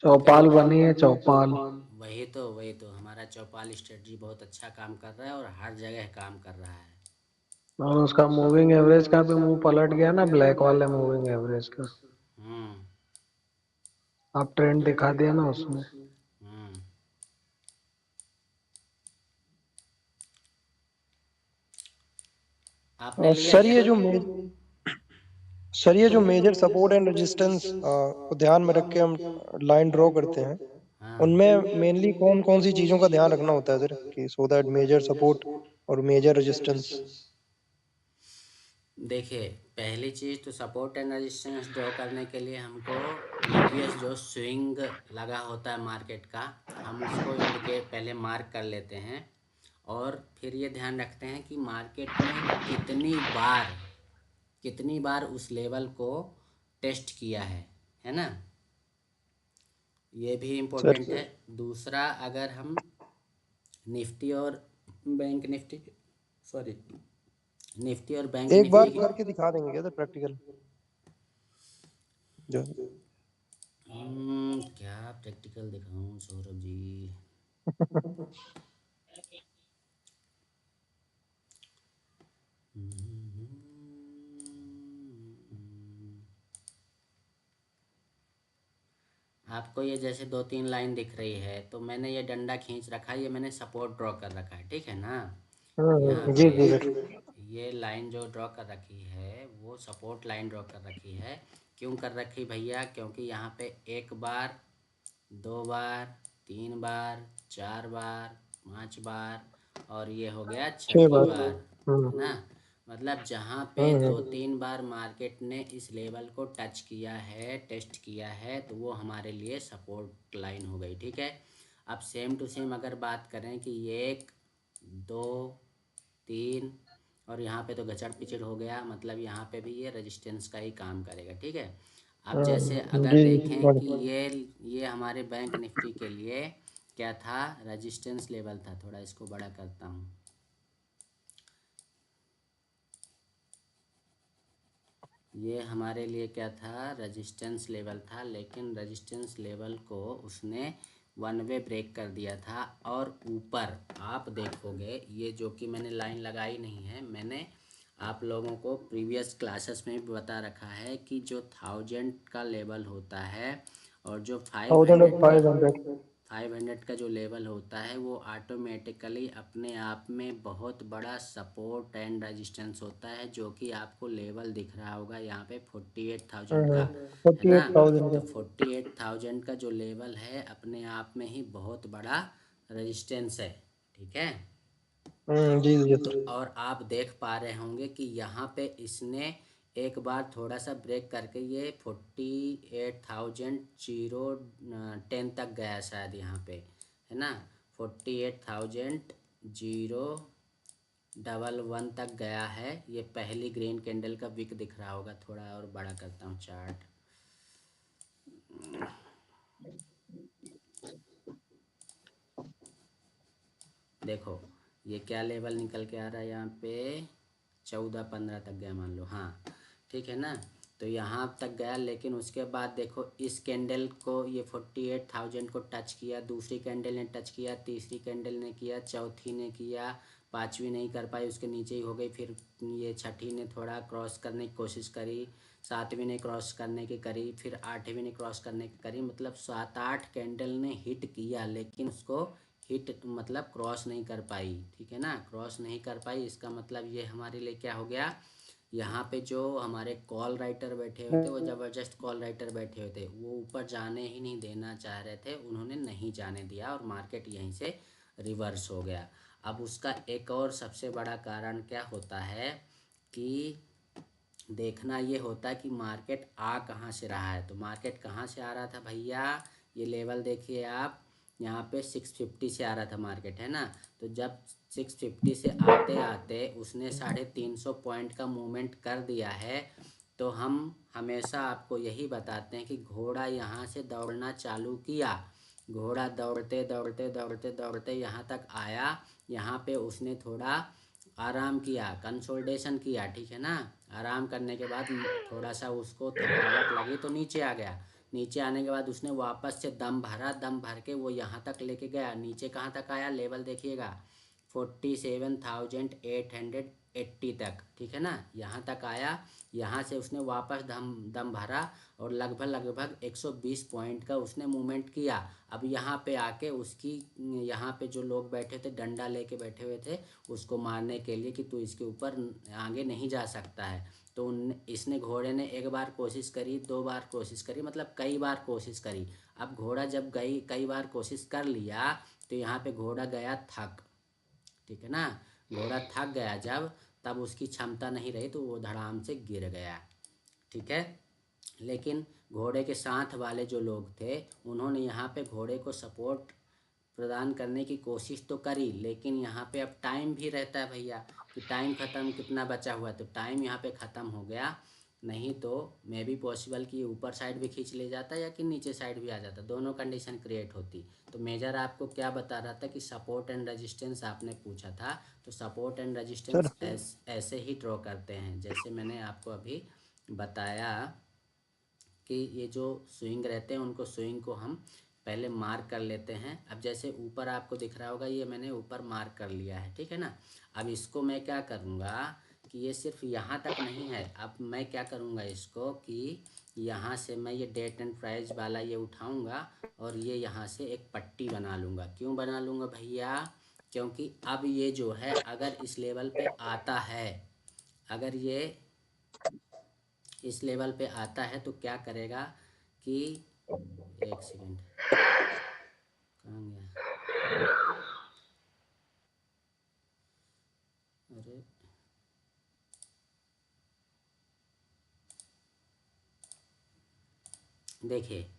Speaker 3: चौपाल बनी है, चौपाल।
Speaker 2: वही तो हमारा चौपाल स्ट्रेटजी बहुत अच्छा काम कर रहा है और हर जगह काम कर रहा है।
Speaker 3: और उसका मूविंग एवरेज का भी मुंह पलट गया ना, ब्लैक वाले मूविंग एवरेज का।
Speaker 2: हम्म
Speaker 3: आप ट्रेंड दिखा दिया ना उसमें।
Speaker 2: हम्म अपने लिए
Speaker 3: सर ये जो मेजर सपोर्ट एंड रेजिस्टेंस को ध्यान में रख के हम लाइन ड्रॉ करते हैं,
Speaker 2: हाँ
Speaker 3: उनमें मेनली कौन कौन सी चीजों का ध्यान रखना होता है सर, कि सो दैट मेजर सपोर्ट और मेजर रेजिस्टेंस।
Speaker 2: देखिए, पहली चीज़ तो सपोर्ट एंड रेजिस्टेंस ड्रॉ करने के लिए हमको प्रीवियस जो स्विंग लगा होता है मार्केट का, हम उसको इंडिकेट पहले मार्क कर लेते हैं। और फिर ये ध्यान रखते हैं कि मार्केट ने कितनी बार उस लेवल को टेस्ट किया है ना, ये भी
Speaker 3: सर
Speaker 2: इम्पोर्टेंट है। दूसरा, अगर हम निफ्टी और बैंक निफ्टी सॉरी निफ्टी और बैंक
Speaker 3: एक बार
Speaker 2: निफ्टी की
Speaker 3: करके दिखा देंगे क्या सर प्रैक्टिकल जो।
Speaker 2: क्या प्रैक्टिकल दिखाऊं सौरभ जी? आपको ये जैसे 2-3 लाइन दिख रही है, तो मैंने ये डंडा खींच रखा है, ये मैंने सपोर्ट ड्रॉ कर रखा है, ठीक है ना। यहाँ
Speaker 3: जी
Speaker 2: पे
Speaker 3: जी सर।
Speaker 2: ये लाइन जो ड्रॉ कर रखी है वो सपोर्ट लाइन ड्रॉ कर रखी है। क्यों कर रखी भैया? क्योंकि यहाँ पे 1 बार, 2 बार, 3 बार, 4 बार, 5 बार और ये हो गया
Speaker 3: 6
Speaker 2: छठी
Speaker 3: बार।
Speaker 2: बार,
Speaker 3: हम्म
Speaker 2: है ना। मतलब जहाँ पे
Speaker 3: हम्म
Speaker 2: 2-3 बार मार्केट ने इस लेवल को टच किया है, टेस्ट किया है, तो वो हमारे लिए सपोर्ट लाइन हो गई, ठीक है। अब सेम टू सेम अगर बात करें कि 1, 2, 3 और यहाँ पे तो गचड़ पिचड़ हो गया, मतलब यहाँ पे भी ये रेजिस्टेंस का ही काम करेगा, ठीक है। अब जैसे अगर
Speaker 3: जी
Speaker 2: देखें कि
Speaker 3: बढ़िया।
Speaker 2: ये हमारे बैंक निफ्टी के लिए क्या था, रेजिस्टेंस लेवल था। थोड़ा इसको बड़ा करता हूँ। ये हमारे लिए क्या था, रेजिस्टेंस लेवल था, लेकिन रेजिस्टेंस लेवल को उसने वन वे ब्रेक कर दिया था। और ऊपर आप देखोगे, ये जो कि मैंने लाइन लगाई नहीं है, मैंने आप लोगों को प्रीवियस क्लासेस में भी बता रखा है कि जो 1000 का लेवल होता है और जो
Speaker 3: 1500।
Speaker 2: 500 का जो लेवल होता है, वो ऑटोमेटिकली अपने आप में बहुत बड़ा सपोर्ट एंड रेजिस्टेंस होता है, जो कि आपको लेवल दिख रहा होगा यहाँ पे 48,000 का, है ना।
Speaker 3: 48,000
Speaker 2: तो
Speaker 3: का।
Speaker 2: 48,000 का जो लेवल है अपने आप में ही बहुत बड़ा रेजिस्टेंस है, ठीक है।
Speaker 3: जी जी सर।
Speaker 2: और आप देख पा रहे होंगे कि यहाँ पे इसने एक बार थोड़ा सा ब्रेक करके ये 48,010 तक गया शायद यहाँ पे, है ना। 48,011 तक गया है। ये पहली ग्रीन कैंडल का विक दिख रहा होगा। थोड़ा और बड़ा करता हूँ चार्ट। देखो ये क्या लेवल निकल के आ रहा है यहाँ पे, 14-15 तक गया मान लो, हाँ ठीक है ना। तो यहाँ तक गया, लेकिन उसके बाद देखो इस कैंडल को, ये 48,000 को टच किया, दूसरी कैंडल ने टच किया, तीसरी कैंडल ने किया, चौथी ने किया, पांचवी नहीं कर पाई, उसके नीचे ही हो गई। फिर ये छठी ने थोड़ा क्रॉस करने की कोशिश करी, सातवीं ने क्रॉस करने की करी, फिर आठवीं ने क्रॉस करने की करी। मतलब 7-8 कैंडल ने हिट किया, लेकिन उसको हिट मतलब क्रॉस नहीं कर पाई, ठीक है ना। क्रॉस नहीं कर पाई, इसका मतलब ये हमारे लिए क्या हो गया, यहाँ पे जो हमारे कॉल राइटर बैठे हुए थे, वो ज़बरदस्त कॉल राइटर बैठे हुए थे, वो ऊपर जाने ही नहीं देना चाह रहे थे, उन्होंने नहीं जाने दिया और मार्केट यहीं से रिवर्स हो गया। अब उसका एक और सबसे बड़ा कारण क्या होता है कि देखना ये होता है कि मार्केट आ कहाँ से रहा है। तो मार्केट कहाँ से आ रहा था भैया, ये लेवल देखिए आप, यहाँ पे 650 से आ रहा था मार्केट, है ना। तो जब 650 से आते आते उसने 350 पॉइंट का मूवमेंट कर दिया है, तो हम हमेशा आपको यही बताते हैं कि घोड़ा यहाँ से दौड़ना चालू किया, घोड़ा दौड़ते दौड़ते दौड़ते दौड़ते यहाँ तक आया, यहाँ पे उसने थोड़ा आराम किया, कंसोलिडेशन किया, ठीक है ना। आराम करने के बाद थोड़ा सा उसको थकावट लगी तो नीचे आ गया। नीचे आने के बाद उसने वापस से दम भरा, दम भर के वो यहाँ तक लेके गया। नीचे कहाँ तक आया लेवल देखिएगा, 47,800 80 तक, ठीक है ना, यहाँ तक आया। यहाँ से उसने वापस दम भरा और लगभग 120 पॉइंट का उसने मूवमेंट किया। अब यहाँ पे आके उसकी, यहाँ पे जो लोग बैठे थे डंडा लेके बैठे हुए थे उसको मारने के लिए कि तू इसके ऊपर आगे नहीं जा सकता है। तो इसने घोड़े ने एक बार कोशिश करी, 2 बार कोशिश करी, मतलब कई बार कोशिश करी। अब घोड़ा जब कई बार कोशिश कर लिया तो यहाँ पे घोड़ा गया थक, ठीक है ना, घोड़ा थक गया जब, तब उसकी क्षमता नहीं रही तो वो धड़ाम से गिर गया, ठीक है। लेकिन घोड़े के साथ वाले जो लोग थे उन्होंने यहाँ पे घोड़े को सपोर्ट प्रदान करने की कोशिश तो करी, लेकिन यहाँ पे अब टाइम भी रहता है भैया कि टाइम ख़त्म, कितना बचा हुआ है, तो टाइम यहाँ पे ख़त्म हो गया। नहीं तो मे भी पॉसिबल कि ऊपर साइड भी खींच ले जाता या कि नीचे साइड भी आ जाता, दोनों कंडीशन क्रिएट होती। तो मेजर आपको क्या बता रहा था कि सपोर्ट एंड रेजिस्टेंस आपने पूछा था, तो सपोर्ट एंड
Speaker 3: सर
Speaker 2: रेजिस्टेंस ऐसे ही ड्रॉ करते हैं जैसे मैंने आपको अभी बताया कि ये जो स्विंग रहते हैं उनको, स्विंग को हम पहले मार्क कर लेते हैं। अब जैसे ऊपर आपको दिख रहा होगा, ये मैंने ऊपर मार्क कर लिया है, ठीक है ना। अब इसको मैं क्या करूँगा कि ये सिर्फ यहाँ तक नहीं है, अब मैं क्या करूँगा इसको कि यहाँ से मैं ये डेट एंड प्राइस वाला ये उठाऊँगा और ये यहाँ से एक पट्टी बना लूँगा। क्यों बना लूँगा भैया? क्योंकि अब ये जो है अगर इस लेवल पे आता है, अगर ये इस लेवल पे आता है तो क्या करेगा कि, एक सेकेंड, कहाँ गया, अरे देखिए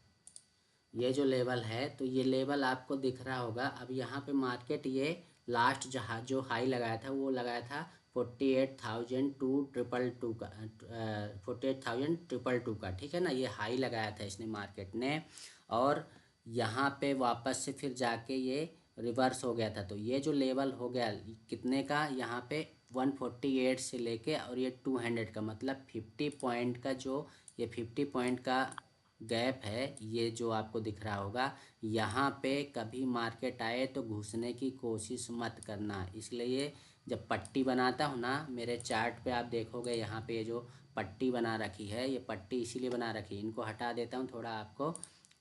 Speaker 2: ये जो लेवल है, तो ये लेवल आपको दिख रहा होगा। अब यहाँ पे मार्केट ये लास्ट जहाँ जो हाई लगाया था वो लगाया था 48,222 का, 48,222 का, ठीक है ना, ये हाई लगाया था इसने मार्केट ने। और यहाँ पे वापस से फिर जाके ये रिवर्स हो गया था। तो ये जो लेवल हो गया कितने का, यहाँ पे 148 से लेके और ये 200 का, मतलब 50 पॉइंट का, जो ये 50 पॉइंट का गैप है, ये जो आपको दिख रहा होगा, यहाँ पे कभी मार्केट आए तो घुसने की कोशिश मत करना। इसलिए जब पट्टी बनाता हूँ ना, मेरे चार्ट पे आप देखोगे यहाँ पे ये जो पट्टी बना रखी है, ये पट्टी इसीलिए बना रखी है। इनको हटा देता हूँ, थोड़ा आपको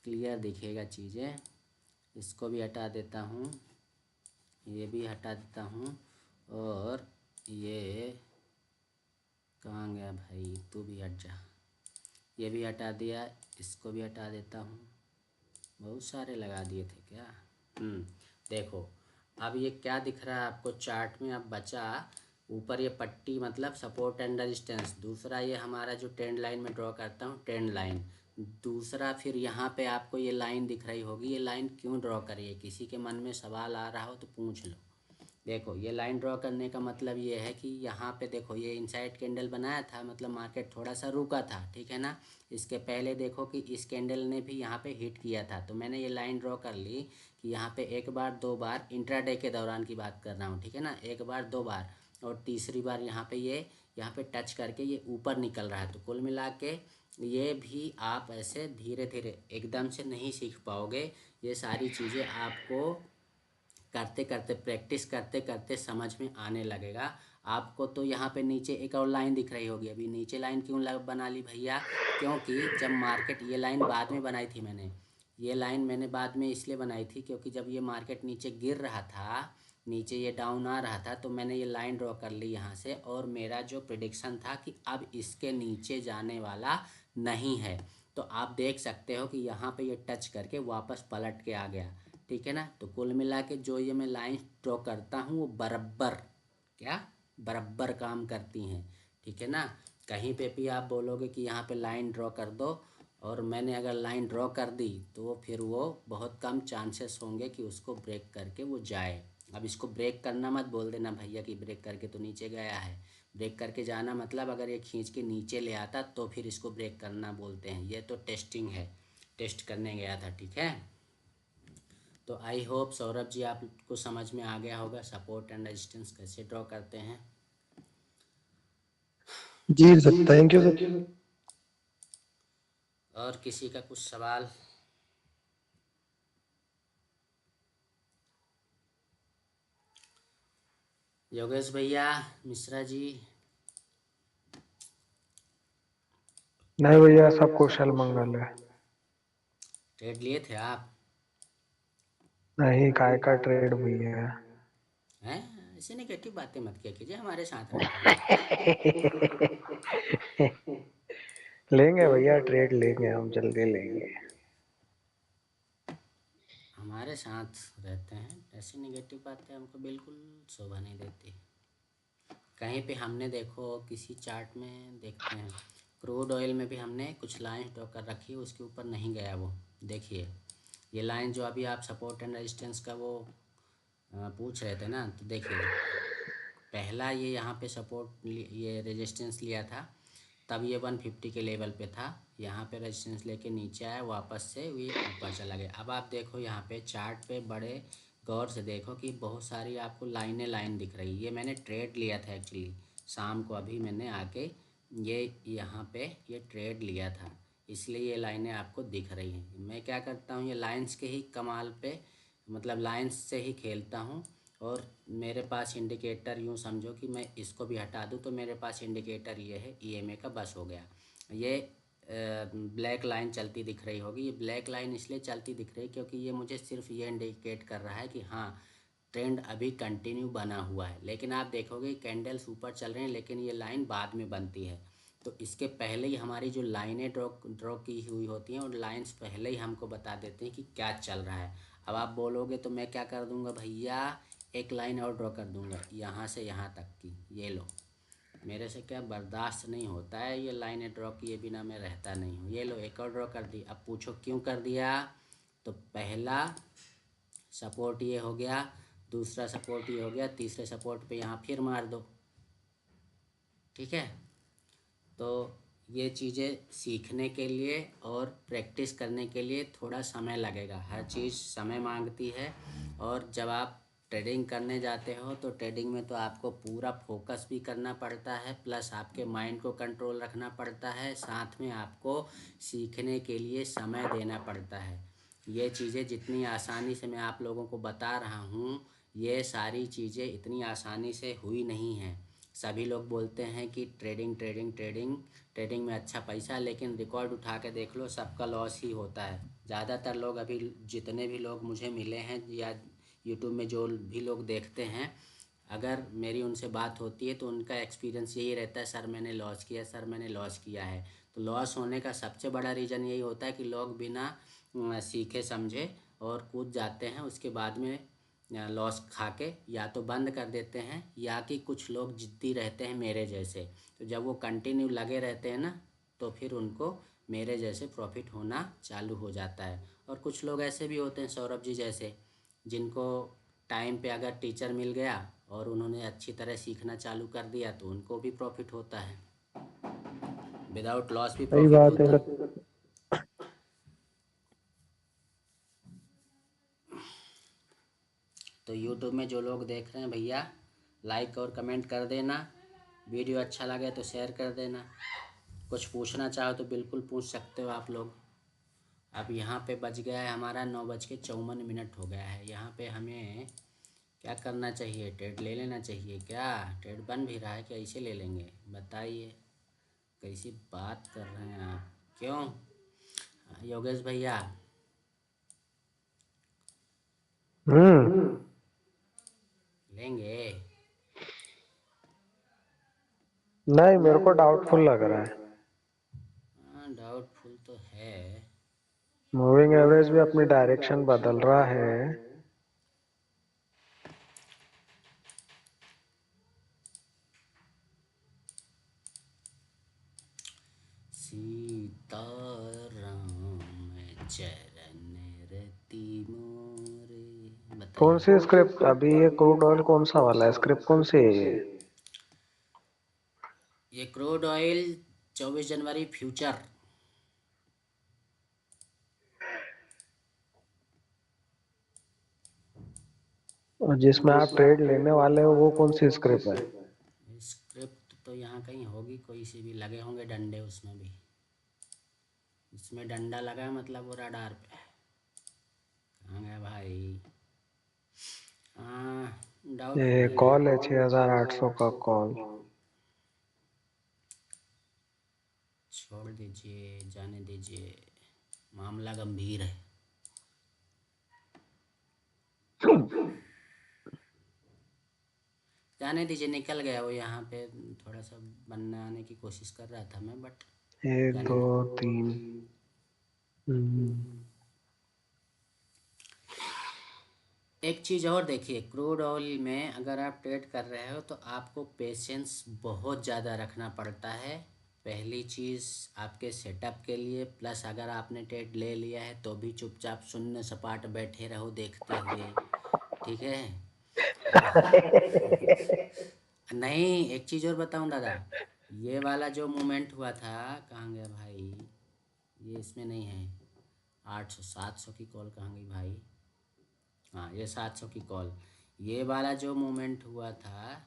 Speaker 2: क्लियर दिखेगा चीज़ें। इसको भी हटा देता हूँ, ये भी हटा देता हूँ, और ये कहाँ गया भाई, तू भी हट जा, ये भी हटा दिया, इसको भी हटा देता हूँ। बहुत सारे लगा दिए थे क्या? देखो अब ये क्या दिख रहा है आपको चार्ट में, अब बचा ऊपर ये पट्टी, मतलब सपोर्ट एंड रेजिस्टेंस। दूसरा ये हमारा जो ट्रेंड लाइन में ड्रॉ करता हूँ, ट्रेंड लाइन। दूसरा फिर यहाँ पे आपको ये लाइन दिख रही होगी, ये लाइन क्यों ड्रॉ करी है, किसी के मन में सवाल आ रहा हो तो पूछ लो। देखो ये लाइन ड्रॉ करने का मतलब ये है कि यहाँ पे देखो ये इनसाइड कैंडल बनाया था, मतलब मार्केट थोड़ा सा रुका था, ठीक है ना। इसके पहले देखो कि इस कैंडल ने भी यहाँ पे हिट किया था, तो मैंने ये लाइन ड्रॉ कर ली कि यहाँ पे एक बार 2 बार, इंट्राडे के दौरान की बात कर रहा हूँ, ठीक है ना, एक बार 2 बार, और तीसरी बार यहाँ पे ये यहाँ पे टच करके ये ऊपर निकल रहा है। तो कुल मिला के ये भी आप ऐसे धीरे धीरे एकदम से नहीं सीख पाओगे, ये सारी चीज़ें आपको करते करते, प्रैक्टिस करते करते समझ में आने लगेगा आपको। तो यहाँ पे नीचे एक और लाइन दिख रही होगी, अभी नीचे लाइन क्यों बना ली भैया? क्योंकि जब मार्केट, ये लाइन बाद में बनाई थी मैंने, ये लाइन मैंने बाद में इसलिए बनाई थी क्योंकि जब ये मार्केट नीचे गिर रहा था, नीचे ये डाउन आ रहा था, तो मैंने ये लाइन ड्रॉ कर ली यहाँ से, और मेरा जो प्रिडिक्शन था कि अब इसके नीचे जाने वाला नहीं है। तो आप देख सकते हो कि यहाँ पे ये टच करके वापस पलट के आ गया, ठीक है ना। तो कुल मिला के जो ये मैं लाइन ड्रॉ करता हूँ वो बराबर, क्या बराबर काम करती हैं, ठीक है ना। कहीं पे भी आप बोलोगे कि यहाँ पे लाइन ड्रॉ कर दो, और मैंने अगर लाइन ड्रॉ कर दी तो फिर वो बहुत कम चांसेस होंगे कि उसको ब्रेक करके वो जाए। अब इसको ब्रेक करना मत बोल देना भैया कि ब्रेक करके तो नीचे गया है। ब्रेक करके जाना मतलब अगर ये खींच के नीचे ले आता तो फिर इसको ब्रेक करना बोलते हैं। ये तो टेस्टिंग है, टेस्ट करने गया था, ठीक है। तो आई होप सौरभ जी आपको समझ में आ गया होगा सपोर्ट एंड रेजिस्टेंस कैसे ड्रॉ करते हैं।
Speaker 3: जी सर, थैंक यू सर।
Speaker 2: और किसी का कुछ सवाल? योगेश भैया, मिश्रा जी।
Speaker 3: नहीं भैया, सब कुशल मंगल है।
Speaker 2: ट्रेड लिए थे आप?
Speaker 3: नहीं, काय का ट्रेड भैया।
Speaker 2: हैं? ऐसे नेगेटिव बातें मत किया कीजिए हमारे साथ रह के।
Speaker 3: लेंगे भैया, ट्रेड लेंगे, हम जल्दी लेंगे।
Speaker 2: हमारे साथ रहते हैं, ऐसी नेगेटिव बातें हमको बिल्कुल शोभा नहीं देती। कहीं पे हमने देखो किसी चार्ट में देखते हैं, क्रूड ऑयल में भी हमने कुछ लाइन ड्रॉ कर रखी है, उसके ऊपर नहीं गया वो। देखिए ये लाइन जो अभी आप सपोर्ट एंड रेजिस्टेंस का वो पूछ रहे थे ना, तो देखिए पहला ये यहाँ पे सपोर्ट ये रेजिस्टेंस लिया था, तब ये 150 के लेवल पे था। यहाँ पे रेजिस्टेंस लेके नीचे आया, वापस से ये ऊपर चला गया। अब आप देखो यहाँ पे चार्ट पे बड़े गौर से देखो कि बहुत सारी आपको लाइन दिख रही है। ये मैंने ट्रेड लिया था एक्चुअली शाम को, अभी मैंने आके ये यहाँ पे ये ट्रेड लिया था, इसलिए ये लाइनें आपको दिख रही हैं। मैं क्या करता हूँ, ये लाइंस के ही कमाल पे, मतलब लाइंस से ही खेलता हूँ। और मेरे पास इंडिकेटर, यूँ समझो कि मैं इसको भी हटा दूँ तो मेरे पास इंडिकेटर ये है ईएमए का, बस हो गया। ये ब्लैक लाइन चलती दिख रही होगी, ये ब्लैक लाइन इसलिए चलती दिख रही है क्योंकि ये मुझे सिर्फ ये इंडिकेट कर रहा है कि हाँ ट्रेंड अभी कंटिन्यू बना हुआ है। लेकिन आप देखोगे कैंडल्स ऊपर चल रहे हैं, लेकिन ये लाइन बाद में बनती है। तो इसके पहले ही हमारी जो लाइनें ड्रॉ की हुई होती हैं, और लाइंस पहले ही हमको बता देते हैं कि क्या चल रहा है। अब आप बोलोगे तो मैं क्या कर दूंगा भैया, एक लाइन और ड्रॉ कर दूंगा यहाँ से यहाँ तक की, ये लो। मेरे से क्या बर्दाश्त नहीं होता है ये लाइनें ड्रॉ किए बिना, मैं रहता नहीं हूँ। ये लो एक और ड्रॉ कर दी। अब पूछो क्यों कर दिया, तो पहला सपोर्ट ये हो गया, दूसरा सपोर्ट ये हो गया, तीसरे सपोर्ट पे यहाँ फिर मार दो। ठीक है, तो ये चीज़ें सीखने के लिए और प्रैक्टिस करने के लिए थोड़ा समय लगेगा, हर चीज़ समय मांगती है। और जब आप ट्रेडिंग करने जाते हो तो ट्रेडिंग में तो आपको पूरा फोकस भी करना पड़ता है, प्लस आपके माइंड को कंट्रोल रखना पड़ता है, साथ में आपको सीखने के लिए समय देना पड़ता है। ये चीज़ें जितनी आसानी से मैं आप लोगों को बता रहा हूँ, ये सारी चीज़ें इतनी आसानी से हुई नहीं हैं। सभी लोग बोलते हैं कि ट्रेडिंग ट्रेडिंग ट्रेडिंग ट्रेडिंग में अच्छा पैसा है, लेकिन रिकॉर्ड उठा के देख लो सबका लॉस ही होता है। ज़्यादातर लोग अभी जितने भी लोग मुझे मिले हैं या यूट्यूब में जो भी लोग देखते हैं, अगर मेरी उनसे बात होती है तो उनका एक्सपीरियंस यही रहता है, सर मैंने लॉस किया, सर मैंने लॉस किया है। तो लॉस होने का सबसे बड़ा रीज़न यही होता है कि लोग बिना सीखे समझे और कूद जाते हैं, उसके बाद में लॉस खा के या तो बंद कर देते हैं, या कि कुछ लोग जिद्दी रहते हैं मेरे जैसे। तो जब वो कंटिन्यू लगे रहते हैं ना, तो फिर उनको मेरे जैसे प्रॉफिट होना चालू हो जाता है। और कुछ लोग ऐसे भी होते हैं सौरभ जी जैसे, जिनको टाइम पे अगर टीचर मिल गया और उन्होंने अच्छी तरह सीखना चालू कर दिया तो उनको भी प्रॉफिट होता है, विदाउट लॉस भी
Speaker 3: सही
Speaker 2: प्रॉफिट
Speaker 3: बात है।
Speaker 2: होता है। तो यूट्यूब में जो लोग देख रहे हैं भैया, लाइक और कमेंट कर देना, वीडियो अच्छा लगे तो शेयर कर देना। कुछ पूछना चाहो तो बिल्कुल पूछ सकते हो आप लोग। अब यहाँ पे बज गया है हमारा 9:54 हो गया है। यहाँ पे हमें क्या करना चाहिए, ट्रेड ले लेना चाहिए क्या? ट्रेड बन भी रहा है क्या, इसे ले लेंगे? बताइए कैसी बात कर रहे हैं आप, क्यों योगेश भैया?
Speaker 3: हम्म।
Speaker 2: लेंगे?
Speaker 3: नहीं, मेरे को डाउटफुल लग रहा है।
Speaker 2: हाँ डाउटफुल तो है।
Speaker 3: मूविंग एवरेज भी अपनी डायरेक्शन बदल रहा है।
Speaker 2: सीताराम चरण रति मोरे।
Speaker 3: कौन
Speaker 2: बताइए
Speaker 3: सी स्क्रिप्ट अभी, ये क्रूड ऑयल कौन सा वाला है? स्क्रिप्ट कौन सी है ये?
Speaker 2: ये क्रूड ऑयल 24 जनवरी फ्यूचर।
Speaker 3: और जिसमें आप ट्रेड लेने वाले हो वो कौन सी स्क्रिप्ट है?
Speaker 2: स्क्रिप्ट तो यहाँ कहीं होगी, कोई सी भी लगे होंगे डंडे उसमें भी। इसमें डंडा लगा है मतलब वो रडार पे है। कहाँ गया भाई? हाँ,
Speaker 3: ये
Speaker 2: डाउटफुल
Speaker 3: कॉल है
Speaker 2: है।
Speaker 3: 6800 का कॉल।
Speaker 2: छोड़ दीजिए, जाने दीजिए, मामला गंभीर है। जाने दीजिए, निकल गया वो। यहाँ पे थोड़ा सा बनाने की कोशिश कर रहा था मैं, बट
Speaker 3: 1
Speaker 2: जाने
Speaker 3: 2
Speaker 2: दो।
Speaker 3: 3।
Speaker 2: एक चीज़ और देखिए, क्रूड ऑयल में अगर आप ट्रेड कर रहे हो तो आपको पेशेंस बहुत ज़्यादा रखना पड़ता है। पहली चीज़ आपके सेटअप के लिए, प्लस अगर आपने ट्रेड ले लिया है तो भी चुपचाप शून्य सपाट बैठे रहो देखते हुए, ठीक है। नहीं, एक चीज़ और बताऊं दादा, ये वाला जो मूवमेंट हुआ था, कहाँ गया भाई, ये इसमें नहीं है। 800 700 की कॉल कहाँ गई भाई? हाँ, ये 700 की कॉल। ये वाला जो मूवमेंट हुआ था,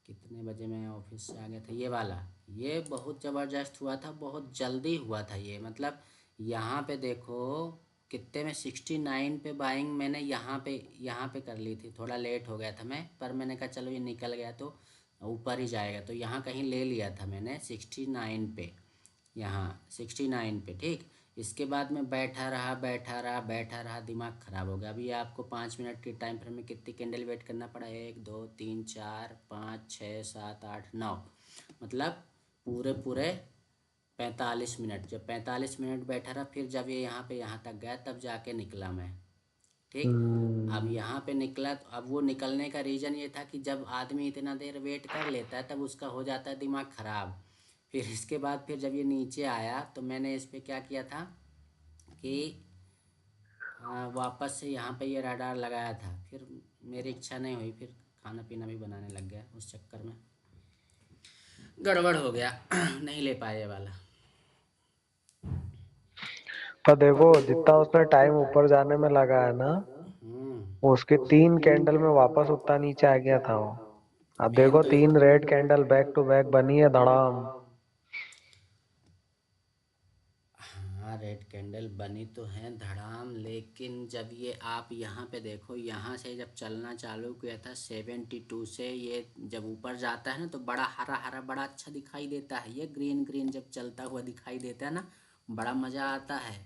Speaker 2: कितने बजे मैं ऑफिस से आ गया था, ये वाला, ये बहुत ज़बरदस्त हुआ था, बहुत जल्दी हुआ था ये। मतलब यहाँ पे देखो कितने में 69 पे बाइंग मैंने यहाँ पे कर ली थी। थोड़ा लेट हो गया था मैं, पर मैंने कहा चलो ये निकल गया तो ऊपर ही जाएगा, तो यहाँ कहीं ले लिया था मैंने 69 पे, यहाँ 69 पे, ठीक। इसके बाद मैं बैठा रहा, दिमाग ख़राब हो गया। अभी आपको 5 मिनट के टाइम फ्रेम में कितनी कैंडल वेट करना पड़ा? 1 2 3 4 5 6 7 8 9, मतलब पूरे पूरे 45 मिनट। जब 45 मिनट बैठा रहा, फिर जब ये यहाँ तक गया तब जाके निकला मैं, ठीक। अब यहाँ पे निकला तो अब वो निकलने का रीज़न ये था कि जब आदमी इतना देर वेट कर लेता है तब उसका हो जाता है दिमाग ख़राब। फिर इसके बाद फिर जब ये नीचे आया तो मैंने इस पे क्या किया था कि वापस से यहाँ पे ये रडार लगाया था। फिर मेरी इच्छा नहीं हुई, फिर खाना पीना भी बनाने लग गया, उस चक्कर में गड़बड़ हो गया। नहीं ले पाए ये वाला।
Speaker 3: पर देखो जितना उसने टाइम ऊपर जाने में लगा है ना, वो उसके 3 कैंडल में वापस उतना नीचे आ गया था वो। अब
Speaker 2: मेन
Speaker 3: देखो
Speaker 2: तो
Speaker 3: 3 red candle back to back बनी है धड़ाम।
Speaker 2: हाँ, रेड कैंडल बनी तो है धड़ाम, लेकिन जब ये आप यहाँ पे देखो, यहाँ से जब चलना चालू किया था 72 से, ये जब ऊपर जाता है ना तो बड़ा हरा हरा बड़ा अच्छा दिखाई देता है। ये ग्रीन ग्रीन जब चलता हुआ दिखाई देता है ना, बड़ा मज़ा आता है।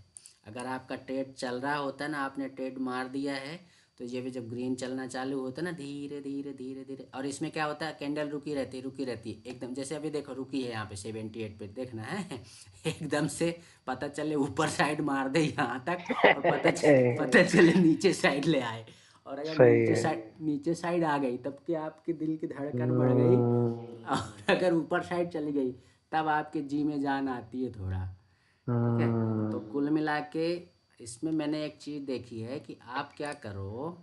Speaker 2: अगर आपका ट्रेड चल रहा होता है ना, आपने ट्रेड मार दिया है, तो ये भी जब ग्रीन चलना चालू होता है ना, धीरे धीरे धीरे धीरे, और इसमें क्या होता है, कैंडल रुकी रहती है एकदम। जैसे अभी देखो रुकी है यहाँ पे 78 पे, देखना है। एकदम से पता चले ऊपर साइड मार दे यहाँ तक, और पता चले नीचे साइड ले आए। और अगर
Speaker 3: सही है।
Speaker 2: नीचे साइड आ गई तब क्या आपके दिल की धड़कन बढ़ गई,
Speaker 3: हम्म,
Speaker 2: और अगर ऊपर साइड चली गई तब आपके जी में जान आती है थोड़ा, ठीक है। तो कुल मिला के इसमें मैंने एक चीज़ देखी है कि आप क्या करो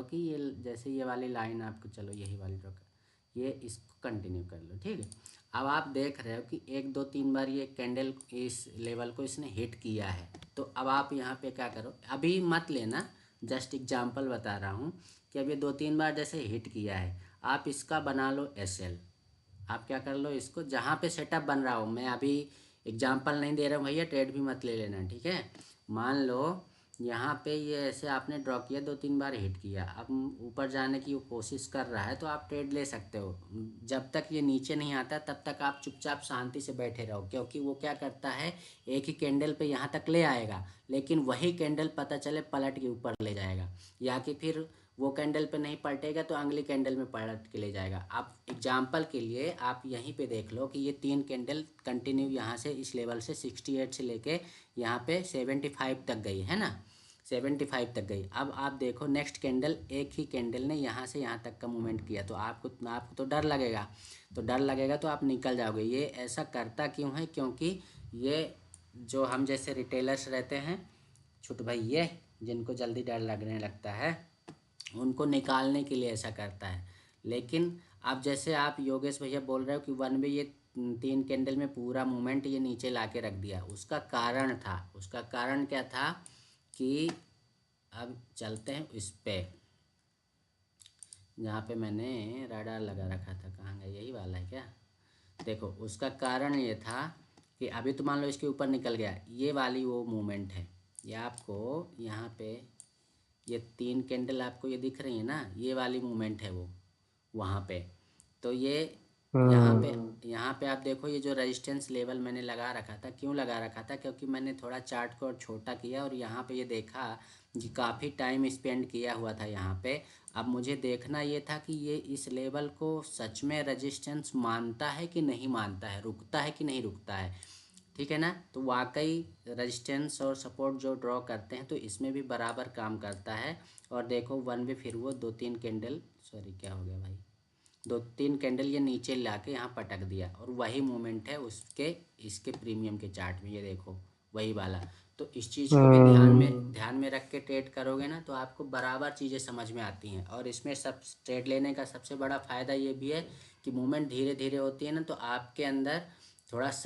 Speaker 2: कि ये जैसे ये वाली लाइन आपको, चलो यही वाली ड्रॉ कर, ये इसको कंटिन्यू कर लो, ठीक है। अब आप देख रहे हो कि 1 2 3 बार ये कैंडल इस लेवल को इसने हिट किया है। तो अब आप यहाँ पे क्या करो, अभी मत लेना, जस्ट एग्जांपल बता रहा हूँ कि अब ये 2 3 बार जैसे हिट किया है, आप इसका बना लो एसएल। आप क्या कर लो, इसको जहाँ पे सेटअप बन रहा हो, मैं अभी एग्जांपल नहीं दे रहा हूँ भैया, ट्रेड भी मत ले लेना, ठीक है। मान लो यहाँ पे ये ऐसे आपने ड्रॉ किया, 2 3 बार हिट किया, अब ऊपर जाने की वो कोशिश कर रहा है, तो आप ट्रेड ले सकते हो। जब तक ये नीचे नहीं आता तब तक आप चुपचाप शांति से बैठे रहो, क्योंकि वो क्या करता है, एक ही कैंडल पे यहाँ तक ले आएगा, लेकिन वही कैंडल पता चले पलट के ऊपर ले जाएगा, या कि फिर वो कैंडल पे नहीं पलटेगा तो अगली कैंडल में पलट के ले जाएगा। आप एग्जांपल के लिए आप यहीं पे देख लो कि ये 3 कैंडल कंटिन्यू यहाँ से इस लेवल से 68 से लेके यहाँ पे 75 तक गई है ना, 75 तक गई। अब आप देखो नेक्स्ट कैंडल, एक ही कैंडल ने यहाँ से यहाँ तक का मूवमेंट किया, तो आपको तो डर लगेगा, तो आप निकल जाओगे। ये ऐसा करता क्यों है, क्योंकि ये जो हम जैसे रिटेलर्स रहते हैं छोटे भाई, ये जिनको जल्दी डर लगने लगता है, उनको निकालने के लिए ऐसा करता है। लेकिन अब जैसे आप योगेश भैया बोल रहे हो कि वन में ये 3 कैंडल में पूरा मूवमेंट ये नीचे ला के रख दिया, उसका कारण क्या था कि अब चलते हैं इस पे, जहाँ पे मैंने रडार लगा रखा था, कहाँ गया, यही वाला है क्या? देखो उसका कारण ये था कि अभी तो मान लो इसके ऊपर निकल गया, ये वाली वो मूवमेंट है, ये आपको यहाँ पे ये 3 कैंडल आपको ये दिख रही है ना, ये वाली मूवमेंट है वो वहाँ पे। तो ये यहाँ पे आप देखो, ये जो रेजिस्टेंस लेवल मैंने लगा रखा था, क्यों लगा रखा था, क्योंकि मैंने थोड़ा चार्ट को और छोटा किया और यहाँ पे ये देखा कि काफ़ी टाइम स्पेंड किया हुआ था यहाँ पे। अब मुझे देखना ये था कि ये इस लेवल को सच में रेजिस्टेंस मानता है कि नहीं मानता है, रुकता है कि नहीं रुकता है, ठीक है ना। तो वाकई रेजिस्टेंस और सपोर्ट जो ड्रॉ करते हैं तो इसमें भी बराबर काम करता है। और देखो वन वे फिर वो 2-3 कैंडल, सॉरी क्या हो गया भाई, 2-3 कैंडल ये नीचे ला के यहाँ पटक दिया, और वही मोमेंट है उसके इसके प्रीमियम के चार्ट में, ये देखो वही वाला। तो इस चीज़ को भी ध्यान में रख के ट्रेड करोगे ना तो आपको बराबर चीज़ें समझ में आती हैं। और इसमें सब ट्रेड लेने का सबसे बड़ा फ़ायदा ये भी है कि मूवमेंट धीरे धीरे होती है ना, तो आपके अंदर थोड़ा